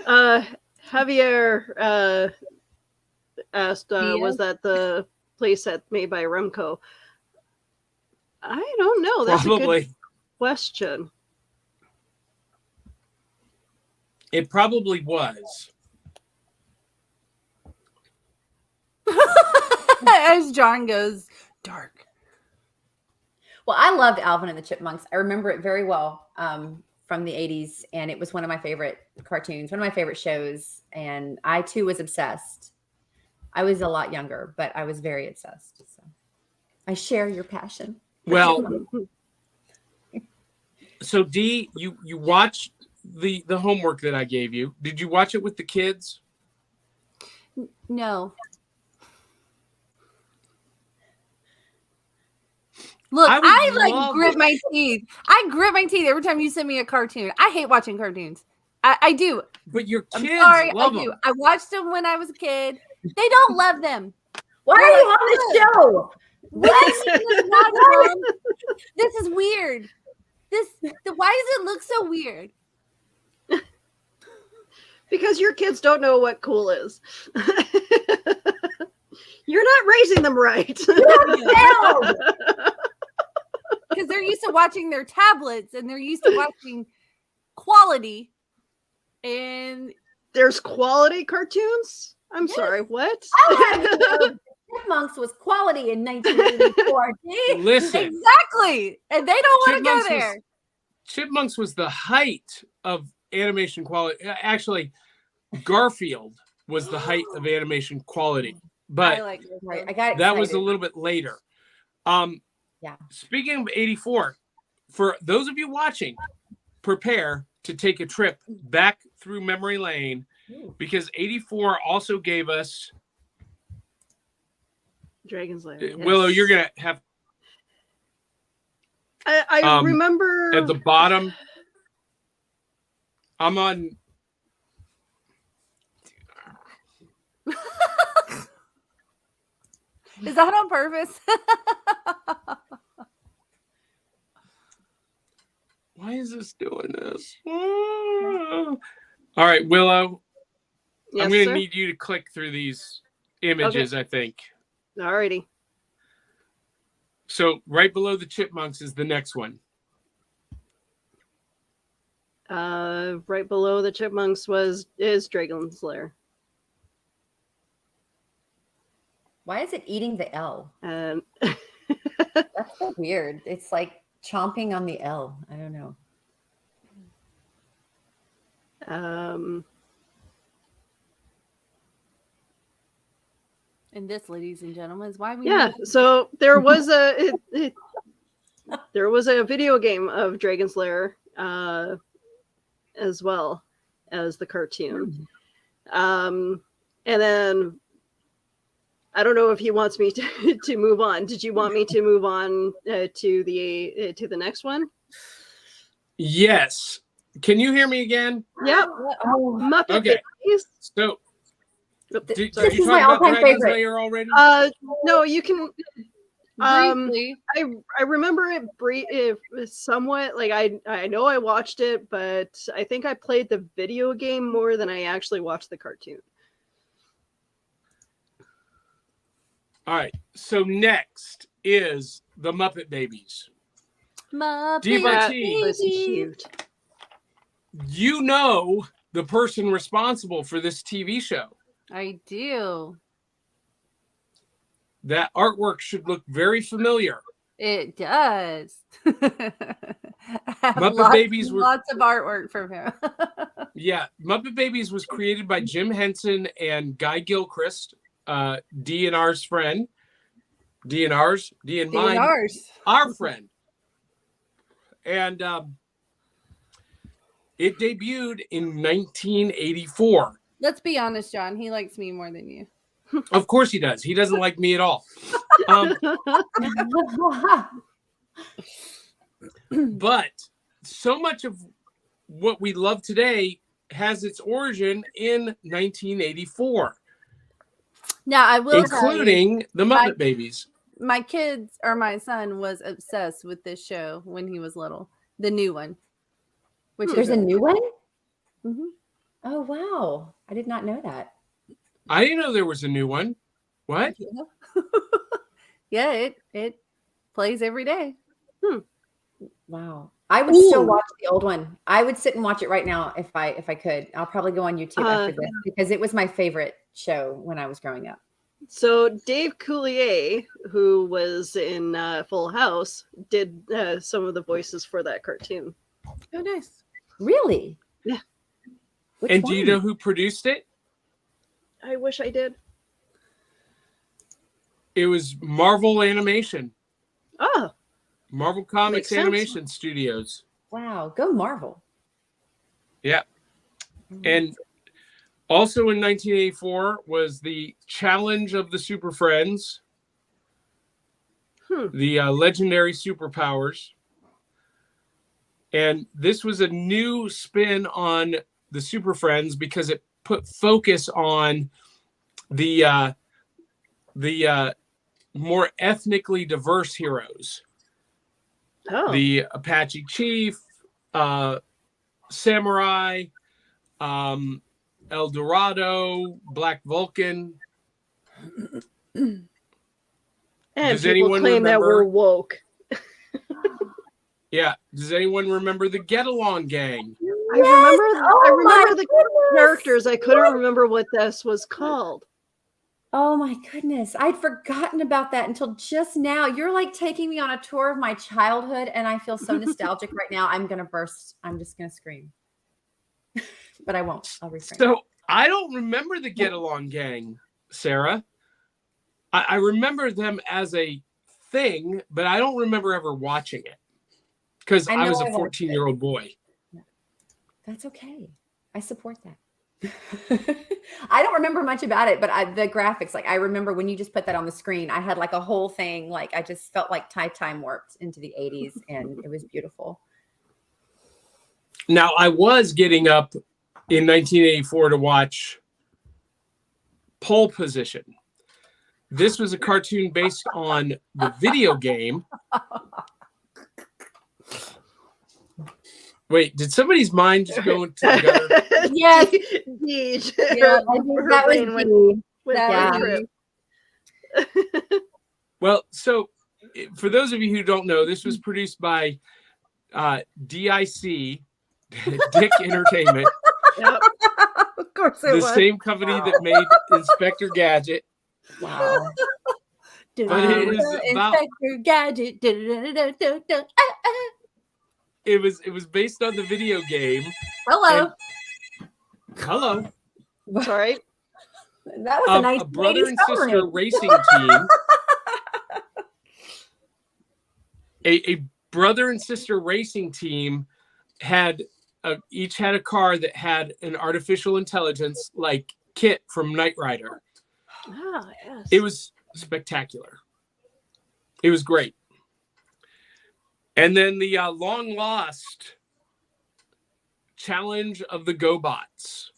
Javier asked, was that the playset made by Remco? I don't know. That's Probably. a good question. It probably was. As John goes dark. Well, I loved Alvin and the Chipmunks. I remember it very well from the 80s, and it was one of my favorite cartoons, one of my favorite shows, and I, too, was obsessed. I was a lot younger, but I was very obsessed. So I share your passion. Well, so Dee, you watched the homework that I gave you. Did you watch it with the kids? No. Look, I grit my teeth. I grit my teeth every time you send me a cartoon. I hate watching cartoons. I do. But your kids love them. I watched them when I was a kid. They don't love them. Why are you on the show? This is weird. Why does it look so weird? Because your kids don't know what cool is. You're not raising them right. Because they're used to watching their tablets and they're used to watching quality. And There's quality cartoons? I'm Yes. sorry, what? Chipmunks was quality in 1984. Listen, exactly. And they don't want to go Chipmunks was- there. Chipmunks was the height of animation quality. Actually, Garfield was the height of animation quality, but I like Right, I got that was a excited. little bit later. Yeah. Speaking of 84, for those of you watching, prepare to take a trip back through memory lane because 84 also gave us Dragon's Lair. Willow. yes. You're gonna have I remember at the bottom. I'm on. Is that on purpose? Why is this doing this? All right, Willow. Yes, I'm going to sir? need you to click through these images, I think. Alrighty. So right below the chipmunks is the next one. Right below the chipmunks is Dragon's Lair. Why is it eating the L? And That's so weird. It's like chomping on the L. I don't know. And this, ladies and gentlemen, is why we yeah, need- so there was there was a video game of Dragon's Lair as well as the cartoon. And then I don't know if he wants me to move on. Did you want me to move on to the next one? Yes. Can you hear me again? Yep. Oh, Muppet Okay. Babies. So Oop, did sorry. This you is talk my about all-time Dragon's favorite. Lair already? No, you can. briefly. I remember it somewhat. Like I know I watched it, but I think I played the video game more than I actually watched the cartoon. All right. So next is the Muppet Babies. Muppet DBRT. That was Babies. huge. You know the person responsible for this TV show. I do. That artwork should look very familiar. It does. I have Muppet Babies were- lots of artwork from him. Yeah, Muppet Babies was created by Jim Henson and Guy Gilchrist, DNR's friend. DNR's? D and mine. DNRs. Our friend. And it debuted in 1984. Let's be honest, John. He likes me more than you. Of course he does. He doesn't like me at all. But so much of what we love today has its origin in 1984, Now, I will tell you, including the Muppet Babies. my kids or my son was obsessed with this show when he was little. The new one. Which There's a new one? Mhm. Oh, wow. I did not know that. I didn't know there was a new one. What? Yeah, it plays every day. Wow. I would still Ooh. watch the old one. I would sit and watch it right now if I could. I'll probably go on YouTube after this because it was my favorite show when I was growing up. So Dave Coulier, who was in Full House, did some of the voices for that cartoon. Oh, nice. Really? Yeah. Which And do you one? know who produced it? I wish I did. It was Marvel Animation, Oh, Marvel Comics Makes sense. Animation Studios. Wow. Go Marvel. Yeah. And also in 1984 was the Challenge of the Super Friends, the legendary superpowers. And this was a new spin on the Super Friends because it put focus on the more ethnically diverse heroes. oh, The Apache Chief, Samurai, El Dorado, Black Vulcan. And Does people anyone claim that remember- we're woke. Yeah. Does anyone remember the Get Along Gang? I remember Oh my the goodness. characters. I couldn't remember what this was called. Oh my goodness. I'd forgotten about that until just now. You're like taking me on a tour of my childhood, and I feel so nostalgic right now. I'm going to burst. I'm just going to scream. But I won't. I'll refrain. So I don't remember the Get Along Gang, Sarah. I remember them as a thing, but I don't remember ever watching it because I I know was a I watched it. 14-year-old boy. That's okay. I support that. I don't remember much about it, but the graphics, like I remember when you just put that on the screen, I had like a whole thing. Like I just felt like time warped into the 80s, and it was beautiful. Now, I was getting up in 1984 to watch Pole Position. This was a cartoon based on the video game. Wait, did somebody's mind just go into the gutter? Yes. Deej. Yeah, Her that was brain went that on a was trip. Well, so for those of you who don't know, this was produced by DIC, Dick Entertainment, Yep. Of course it the was. same company that made Inspector Gadget. wow. But it was about Inspector Gadget. it was based on the video game. Hello. Hello. Sorry. That was a nice A brother and sister summary. racing team. A brother and sister racing team had each had a car that had an artificial intelligence like Kit from Knight Rider. Ah, yes. It was spectacular. It was great. And then the long lost Challenge of the GoBots.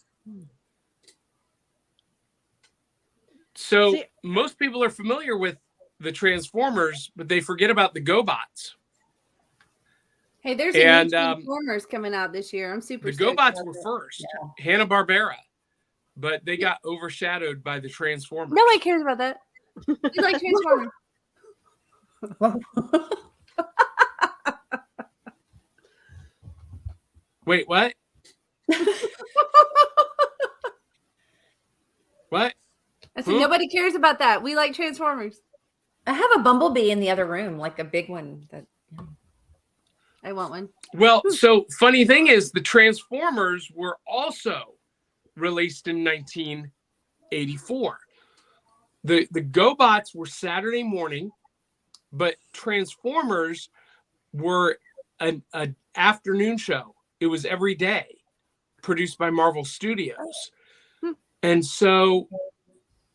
So See- most people are familiar with the Transformers, but they forget about the GoBots. Hey, there's a And, new Transformers coming out this year. I'm super The stoked GoBots about were it. first, Hanna-Barbera, but they got overshadowed by the Transformers. Nobody cares about that. We like Transformers. Wait, what? What? I said nobody cares about that. We like Transformers. I have a bumblebee in the other room, like a big one. I want one. Well, so funny thing is the Transformers were also released in 1984. The GoBots were Saturday morning, but Transformers were an afternoon show. It was every day, produced by Marvel Studios. And so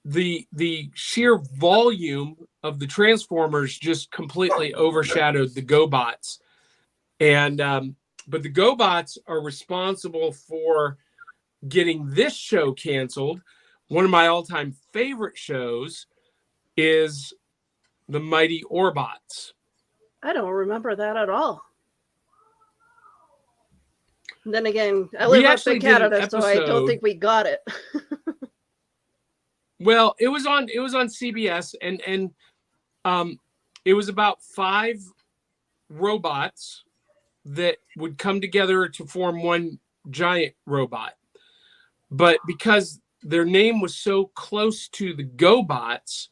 the sheer volume of the Transformers just completely overshadowed the GoBots. And but the GoBots are responsible for getting this show canceled. One of my all-time favorite shows is the Mighty Orbots. I don't remember that at all. And then again, I We live up actually in did an Canada, so I don't episode- think we got it. Well, it was on CBS, and it was about 5 robots that would come together to form one giant robot. But because their name was so close to the GoBots,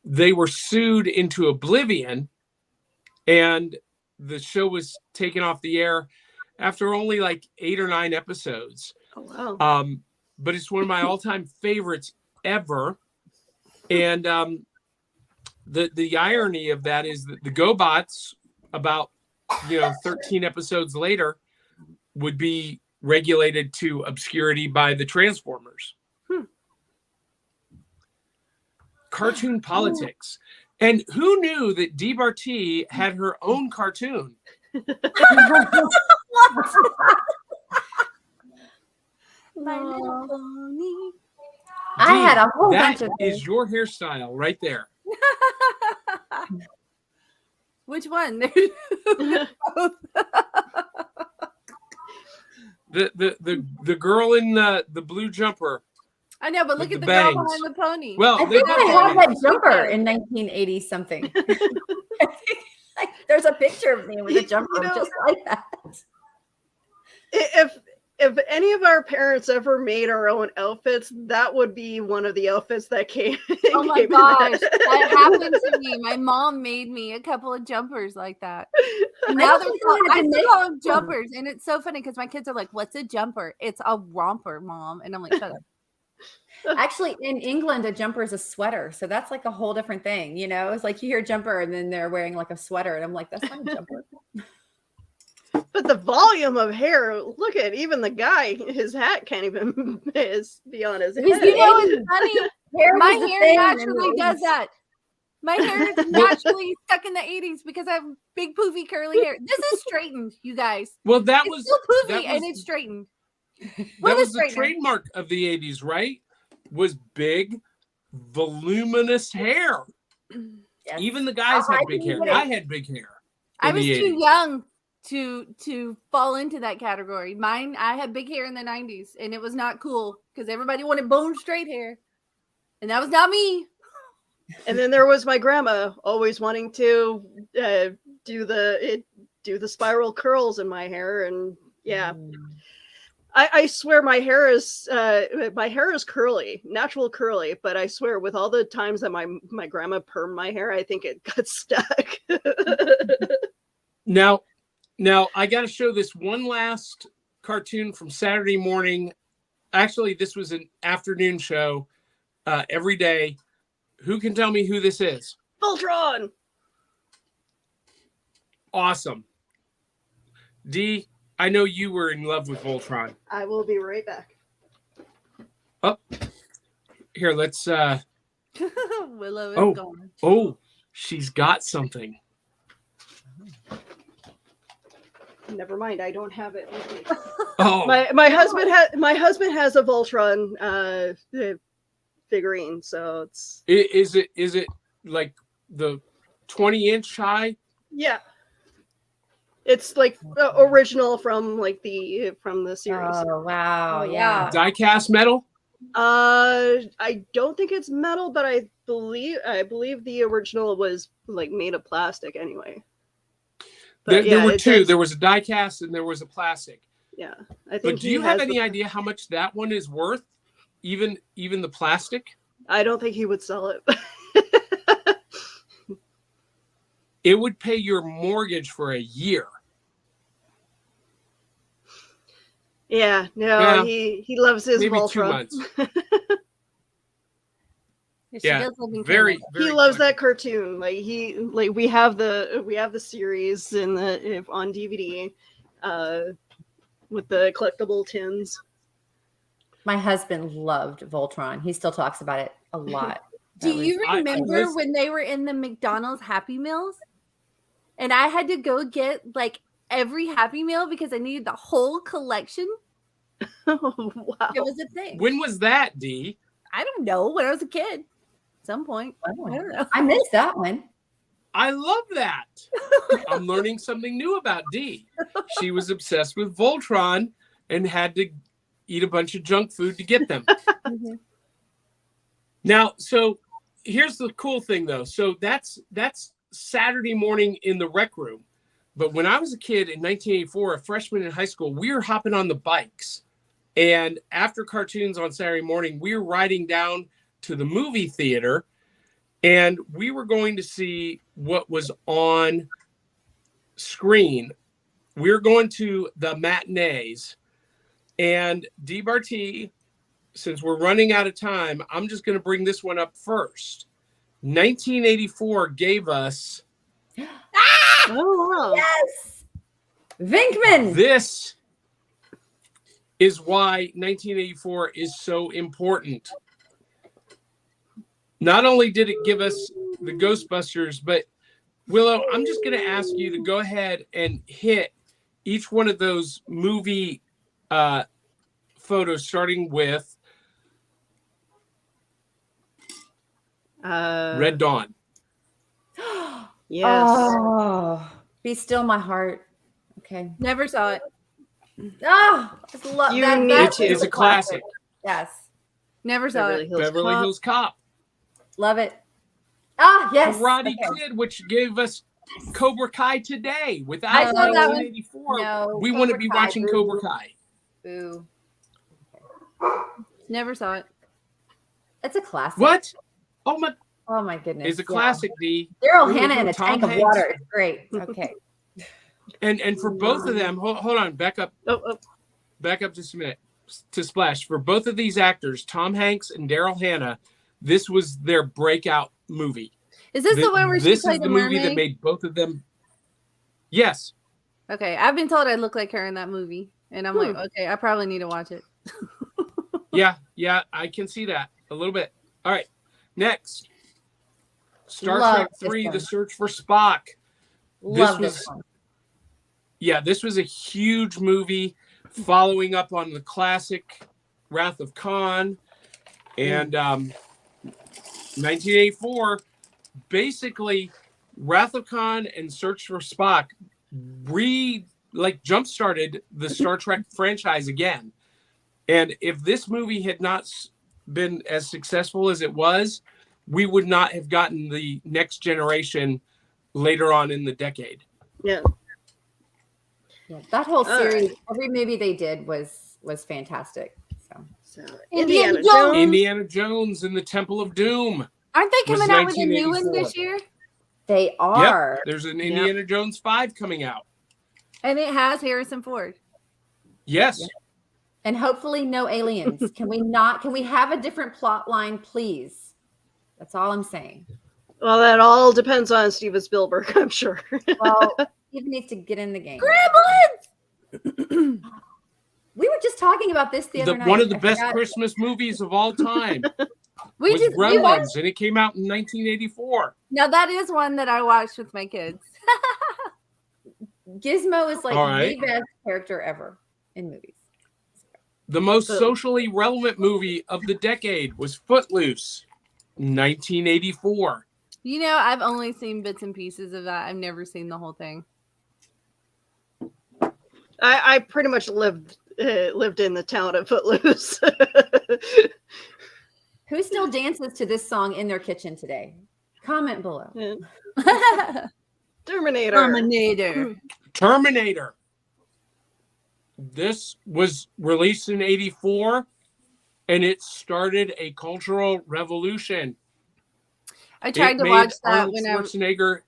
they were sued into oblivion, and the show was taken off the air after only like 8 or 9 episodes. Oh, wow. But it's one of my all-time favorites ever. And the irony of that is that the GoBots, about 13 episodes later, would be regulated to obscurity by the Transformers. Cartoon politics. And who knew that Dee Barty had her own cartoon? My little pony. I Dee, had a whole that bunch of is your hairstyle right there. Which one? The girl in the blue jumper I know, but With look at the the girl bangs. behind the pony. Well, I they think got I had bangs. that jumper in 1980 something. There's a picture of me with a jumper You know, just like that. If any of our parents ever made our own outfits, that would be one of the outfits that came. Oh my came in gosh, that happened to me. My mom made me a couple of jumpers like that. And now don't they're think called, I had I to still make call them them. jumpers, and it's so funny because my kids are like, "What's a jumper?" It's a romper, mom, and I'm like, "Shut up." Actually, in England, a jumper is a sweater. So that's like a whole different thing. You know, it's like you hear jumper and then they're wearing like a sweater. And I'm like, that's not a jumper. But the volume of hair, look at even the guy, his hat can't even be on his head. was You know, the it's funny. Hair My was the hair thing in naturally the does 80s. that. My hair is naturally stuck in the 80s because I have big poofy curly hair. This is straightened, you guys. Well, that It's was still poofy that and was it's straightened. that With a was the straightener. trademark of the 80s, right? Was big, voluminous hair. Yes. Even the guys I had big didn't hair. get it. I had big hair. I in was the too 80s. young to fall into that category. Mine, I had big hair in the 90s, and it was not cool because everybody wanted bone straight hair, and that was not me. And then there was my grandma always wanting to do the spiral curls in my hair, and yeah. I swear my hair is curly, natural curly, but I swear with all the times that my grandma permed my hair, I think it got stuck. Now I got to show this one last cartoon from Saturday morning. Actually, this was an afternoon show every day. Who can tell me who this is? Voltron. Awesome. D, I know you were in love with Voltron. I will be right back. Oh, here, let's Willow is Oh. gone. oh, she's got something. Never mind, I don't have it with me. Oh, My husband has a Voltron figurine, so it's is it like the 20-inch high? yeah. It's like the original from the series. Oh, wow. Oh, Yeah. wow. Die-cast metal? I don't think it's metal, but I believe the original was like made of plastic anyway. But There were it two. does- There was a die-cast and there was a plastic. Yeah, I think. But do he you have has any the- idea how much that one is worth? Even the plastic? I don't think he would sell it. It would pay your mortgage for a year. Yeah, no, Yeah. he loves his Maybe 2 Voltron. months. She Yeah, does live in very, Canada. very He loves quick. that cartoon. We have the series on DVD with the collectible tins. My husband loved Voltron. He still talks about it a lot. Do That you was- remember listen- when they were in the McDonald's Happy Meals? And I had to go get like every Happy Meal because I needed the whole collection. Oh, wow. It was a thing. When was that, D? I don't know. When I was a kid, at some point. I don't know. I missed that one. I love that. I'm learning something new about D. She was obsessed with Voltron and had to eat a bunch of junk food to get them. Mhm. Now, so here's the cool thing, though. So that's Saturday morning in the rec room. But when I was a kid in 1984, a freshman in high school, we were hopping on the bikes. And after cartoons on Saturday morning, we were riding down to the movie theater and we were going to see what was on screen. We were going to the matinees. And D. Barty, since we're running out of time, I'm just going to bring this one up first. 1984 gave us Oh, wow. Yes. Vinkman. this. Is why 1984 is so important. Not only did it give us the Ghostbusters, but Willow, I'm just going to ask you to go ahead and hit each one of those movie photos, starting with Red Dawn. Yes. Oh, Be Still My Heart. Okay. Never saw it. Oh, I just love You that. need That to. is It's a classic. Yes. Never saw Beverly it. Hills Beverly Cop. Hills Cop. Love it. Ah, yes. Karate Okay. Kid, which gave us Cobra Kai today. Without I saw that one. 1984, No, we wouldn't Cobra be Kai, watching boo. Cobra Kai. Boo. Never saw it. It's a classic. What? Oh my goodness. It's a yeah. classic, D. Daryl Hannah in a Tom tank of Hanks. water. It's great. Okay. And for both of them, hold on, back up just a minute to Splash. For both of these actors, Tom Hanks and Daryl Hannah, this was their breakout movie. Is this the one where she This played is the the movie mermaid? that made both of them. Yes. Okay, I've been told I look like her in that movie, and I'm like, okay, I probably need to watch it. Yeah, I can see that a little bit. All right, next, Star Love Trek this 3: one. The Search for Spock. Love was- this one. Yeah, this was a huge movie following up on the classic Wrath of Khan, and 1984. Basically, Wrath of Khan and Search for Spock jump-started the Star Trek franchise again. And if this movie had not been as successful as it was, we would not have gotten the Next Generation later on in the decade. Yeah. Yeah, that whole All series, every movie they did was fantastic. So So Indiana Indiana Jones. Jones. Indiana Jones and the Temple of Doom. Aren't they Was coming out with a new one 1984. this year? they are. Yep, there's an Indiana Jones 5 coming out. And it has Harrison Ford. Yes. And hopefully no aliens. Can we have a different plot line, please? That's all I'm saying. Well, that all depends on Steven Spielberg, I'm sure. Well, Steve needs to get in the game. Gremlins! We were just talking about this the other night. One of the I best forgot. Christmas movies of all time We was watched. Gremlins, and it came out in 1984. Now that is one that I watched with my kids. Gizmo is like All right. the best character ever in movies. The most socially relevant movie of the decade was Footloose, 1984. You know, I've only seen bits and pieces of that. I've never seen the whole thing. I pretty much lived in the town of Footloose. Who still dances to this song in their kitchen today? Comment below. Terminator. Terminator. This was released in 84, and it started a cultural revolution. I tried It to made watch that Arnold when Schwarzenegger.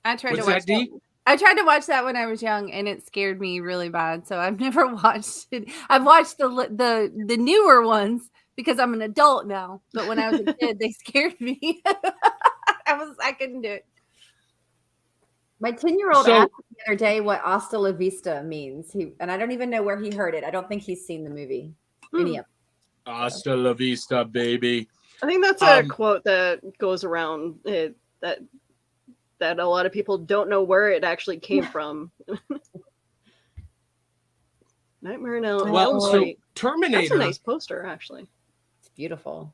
I tried What's to watch that, D? I tried to watch that when I was young, and it scared me really bad. So I've never watched it. I've watched the newer ones because I'm an adult now. But when I was a kid, they scared me. I couldn't do it. My 10-year-old So- asked me the other day what hasta la vista means. And I don't even know where he heard it. I don't think he's seen the movie. Any of them. Hasta la vista, baby. I think that's a quote that goes around that a lot of people don't know where it actually came from. Nightmare on Elm Well, so Street. That's a Terminator, nice poster, actually. It's beautiful.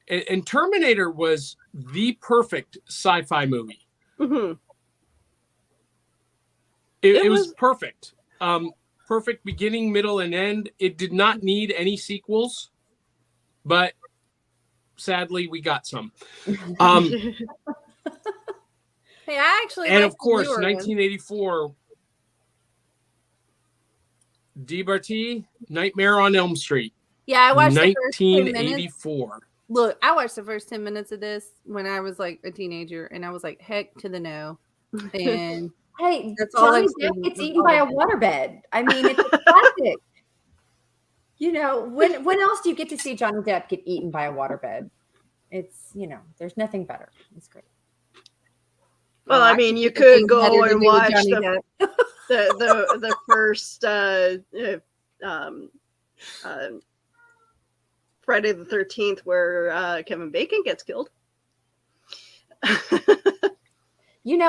and Terminator was the perfect sci-fi movie. Hmm. It was perfect. Perfect beginning, middle, and end. It did not need any sequels, but sadly, we got some. Hey, I actually And like of course, the newer ones. 1984, DBRT, Nightmare on Elm Street. Yeah, I watched the first 10 minutes. 1984. Look, I watched the first 10 minutes of this when I was like a teenager, and I was like, heck to the no. And Hey, That's all Johnny I've Depp seen gets of eaten all by a of them. waterbed. I mean, it's a classic. You know, when else do you get to see Johnny Depp get eaten by a waterbed? It's, there's nothing better. It's great. Well, I mean, you think it's could go better to and do with watch Johnny the Depp. the first Friday the 13th where Kevin Bacon gets killed.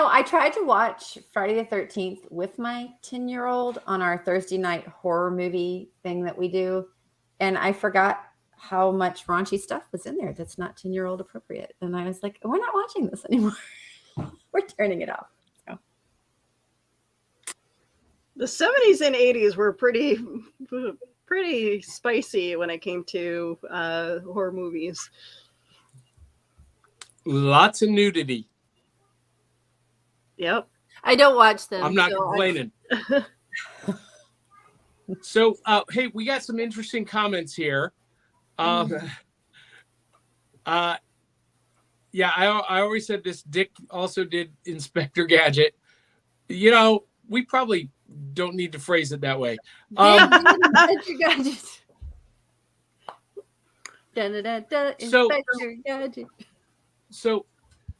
I tried to watch Friday the 13th with my 10-year-old on our Thursday night horror movie thing that we do. And I forgot how much raunchy stuff was in there that's not 10-year-old appropriate. And I was like, we're not watching this anymore. We're turning it off. So. The 70s and 80s were pretty pretty spicy when it came to horror movies. Lots of nudity. Yep. I don't watch them. I'm not so complaining. So, hey, we got some interesting comments here. Yeah, I always said this. Dick also did Inspector Gadget. You know, we probably don't need to phrase it that way. Inspector Gadget. So- Inspector Gadget. So,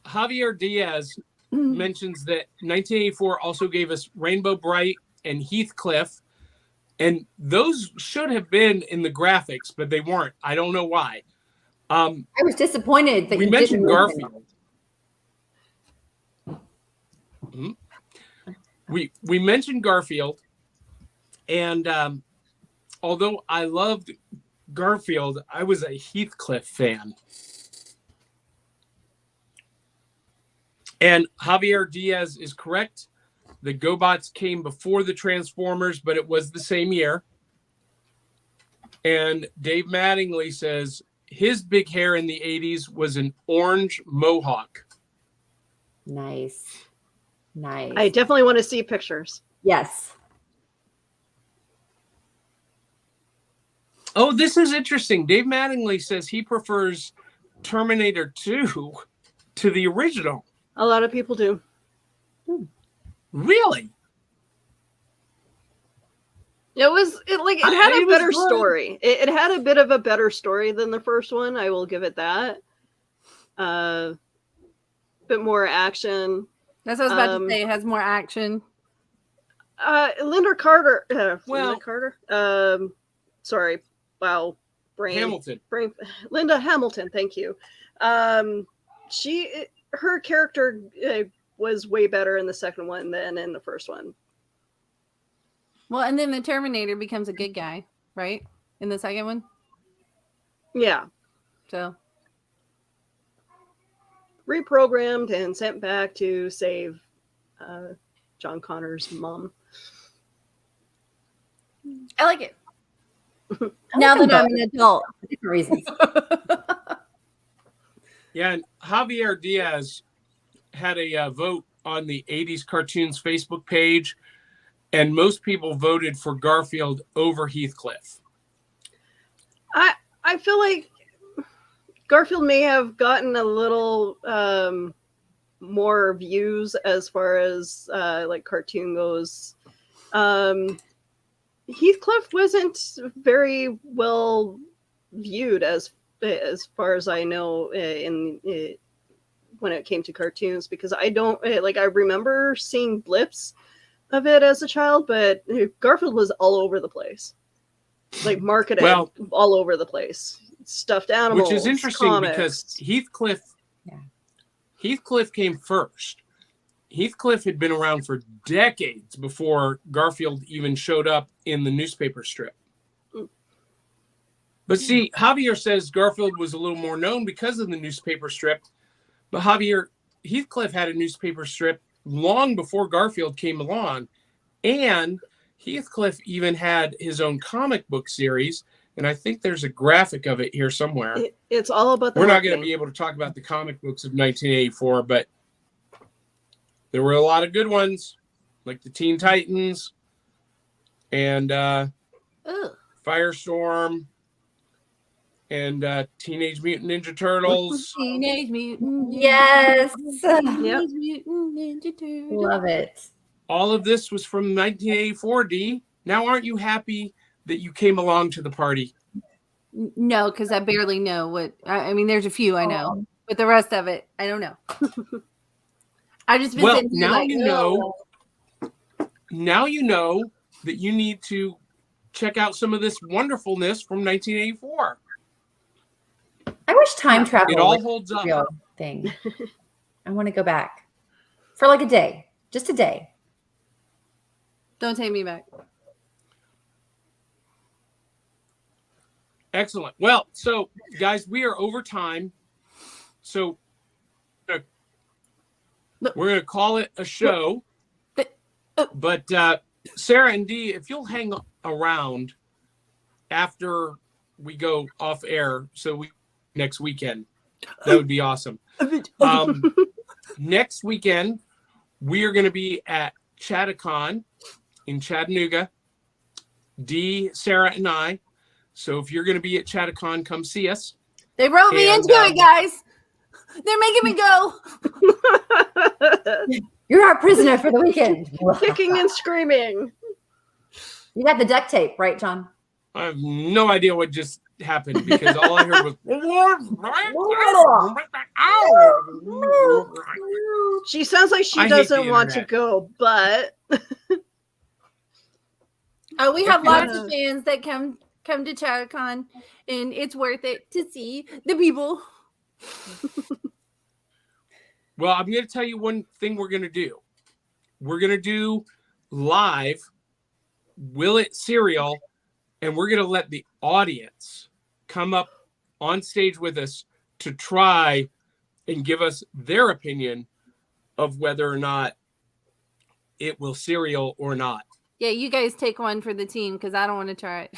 Javier Diaz mentions that 1984 also gave us Rainbow Bright and Heathcliff, and those should have been in the graphics, but they weren't. I don't know why. I was disappointed that We you mentioned didn't mention Garfield. Mhm. We mentioned Garfield, and although I loved Garfield, I was a Heathcliff fan. And Javier Diaz is correct. The GoBots came before the Transformers, but it was the same year. And Dave Mattingly says his big hair in the 80s was an orange mohawk. Nice. Nice. I definitely want to see pictures. Yes. Oh, this is interesting. Dave Mattingly says he prefers Terminator 2 to the original. A lot of people do. Really? It had It a was better good. story. It had a bit of a better story than the first one. I will give it that. Bit more action. That's what I was about to say. It has more action. Linda Carter. Well- Linda Carter. Sorry. Wow. Hamilton. Linda Hamilton. Thank you. Her character was way better in the second one than in the first one. Well, and then the Terminator becomes a good guy, right? In the second one. Yeah. So Reprogrammed and sent back to save John Connor's mom. I like it. I Now like that them I'm an adult. for different reasons. Yeah, and Javier Diaz had a vote on the 80s Cartoons Facebook page, and most people voted for Garfield over Heathcliff. I feel like Garfield may have gotten a little more views as far as like cartoon goes. Heathcliff wasn't very well viewed as far as I know when it came to cartoons, because I don't I remember seeing blips of it as a child, but Garfield was all over the place, like marketed all over the place, stuffed animals, which is interesting comics. because Heathcliff came first. Heathcliff had been around for decades before Garfield even showed up in the newspaper strip. But see, Javier says Garfield was a little more known because of the newspaper strip. But Heathcliff had a newspaper strip long before Garfield came along. And Heathcliff even had his own comic book series. And I think there's a graphic of it here somewhere. It's all about the We're not marketing. going to be able to talk about the comic books of 1984, but there were a lot of good ones, like the Teen Titans and Firestorm and Teenage Mutant Ninja Turtles. Teenage Mutant. Yes. Teenage Mutant Ninja Turtles. Love it. All of this was from 1984, D. Now, aren't you happy that you came along to the party? No, because I barely know what. I mean, there's a few I know, but the rest of it, I don't know. I just been Well, sitting here now like, you know. Now you know that you need to check out some of this wonderfulness from 1984. I wish time travel It all was holds a up. real thing. I want to go back for like a day, just a day. Don't take me back. Excellent. Well, so guys, we are over time. So we're going to call it a show. But Sarah and Dee, if you'll hang around, after we go off air, so we next weekend. That would be awesome. Next weekend, we are going to be at Chattacon in Chattanooga. Dee, Sarah, and I. So if you're going to be at Chattacon, come see us. They wrote me And, into it, guys. They're making me go. You're our prisoner for the weekend. Kicking and screaming. You got the duct tape, right, John? I have no idea what just happened because all I heard was. She sounds like she I hate doesn't the want to internet. go, but Oh, we have lots Yeah. of fans that come to Chattacon, and it's worth it to see the people. Well, I'm going to tell you one thing we're going to do. We're going to do live Will It Cereal, and we're going to let the audience come up on stage with us to try and give us their opinion of whether or not it will cereal or not. Yeah, you guys take one for the team because I don't want to try it.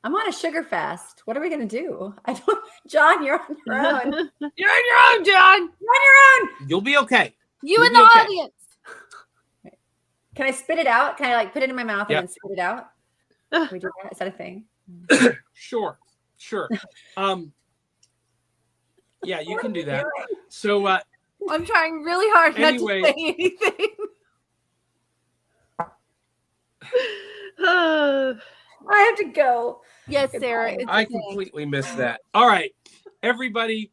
I'm on a sugar fast. What are we gonna do? I don't. John, you're on your own. You're on your own, John. You're on your own. You'll be okay. You You'll and be the okay. audience. Can I spit it out? Can I like put it in my mouth Yep. and then spit it out? Can we do that? Is that a thing? Sure. Yeah, you can do that. So I'm trying really hard Anyway. not to say anything. I have to go. Yes, Goodbye. Sarah. It's I okay. completely missed that. All right, everybody,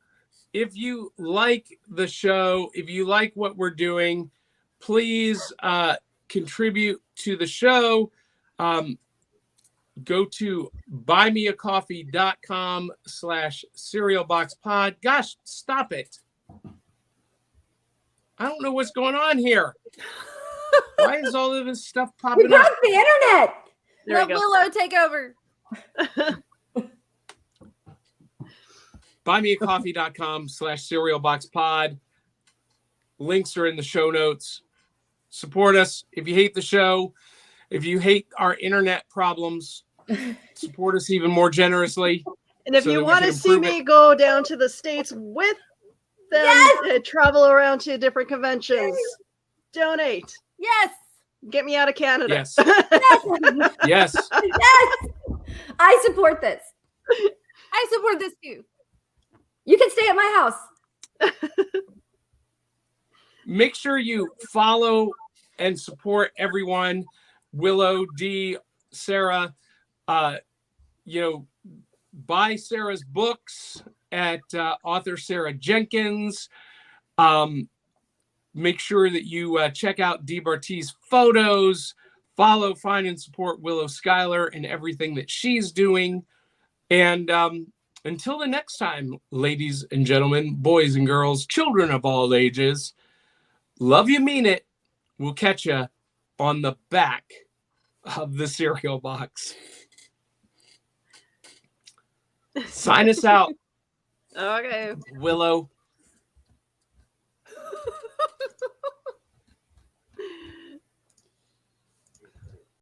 if you like the show, if you like what we're doing, please contribute to the show. Go to buymeacoffee.com/cerealboxpod. Gosh, stop it. I don't know what's going on here. Why is all of this stuff We popping broke up? the internet. There Let we go. Willow take over. buymeacoffee.com/cerealboxpod. Links are in the show notes. Support us. If you hate the show, if you hate our internet problems, support us even more generously. And if So that you we want can to see improve me go down to the States with them, travel around to different conventions, donate. Yes. Get me out of Canada. Yes. Yes. Yes. I support this. I support this too. You can stay at my house. Make sure you follow and support everyone. Willow, Dee, Sarah, buy Sarah's books at author Sarah Jenkins. Make sure that you check out Dee Barty's photos. Follow, find, and support Willow Schuyler and everything that she's doing. And until the next time, ladies and gentlemen, boys and girls, children of all ages, love you, mean it. We'll catch you on the back of the cereal box. Sign us out, Okay. Willow.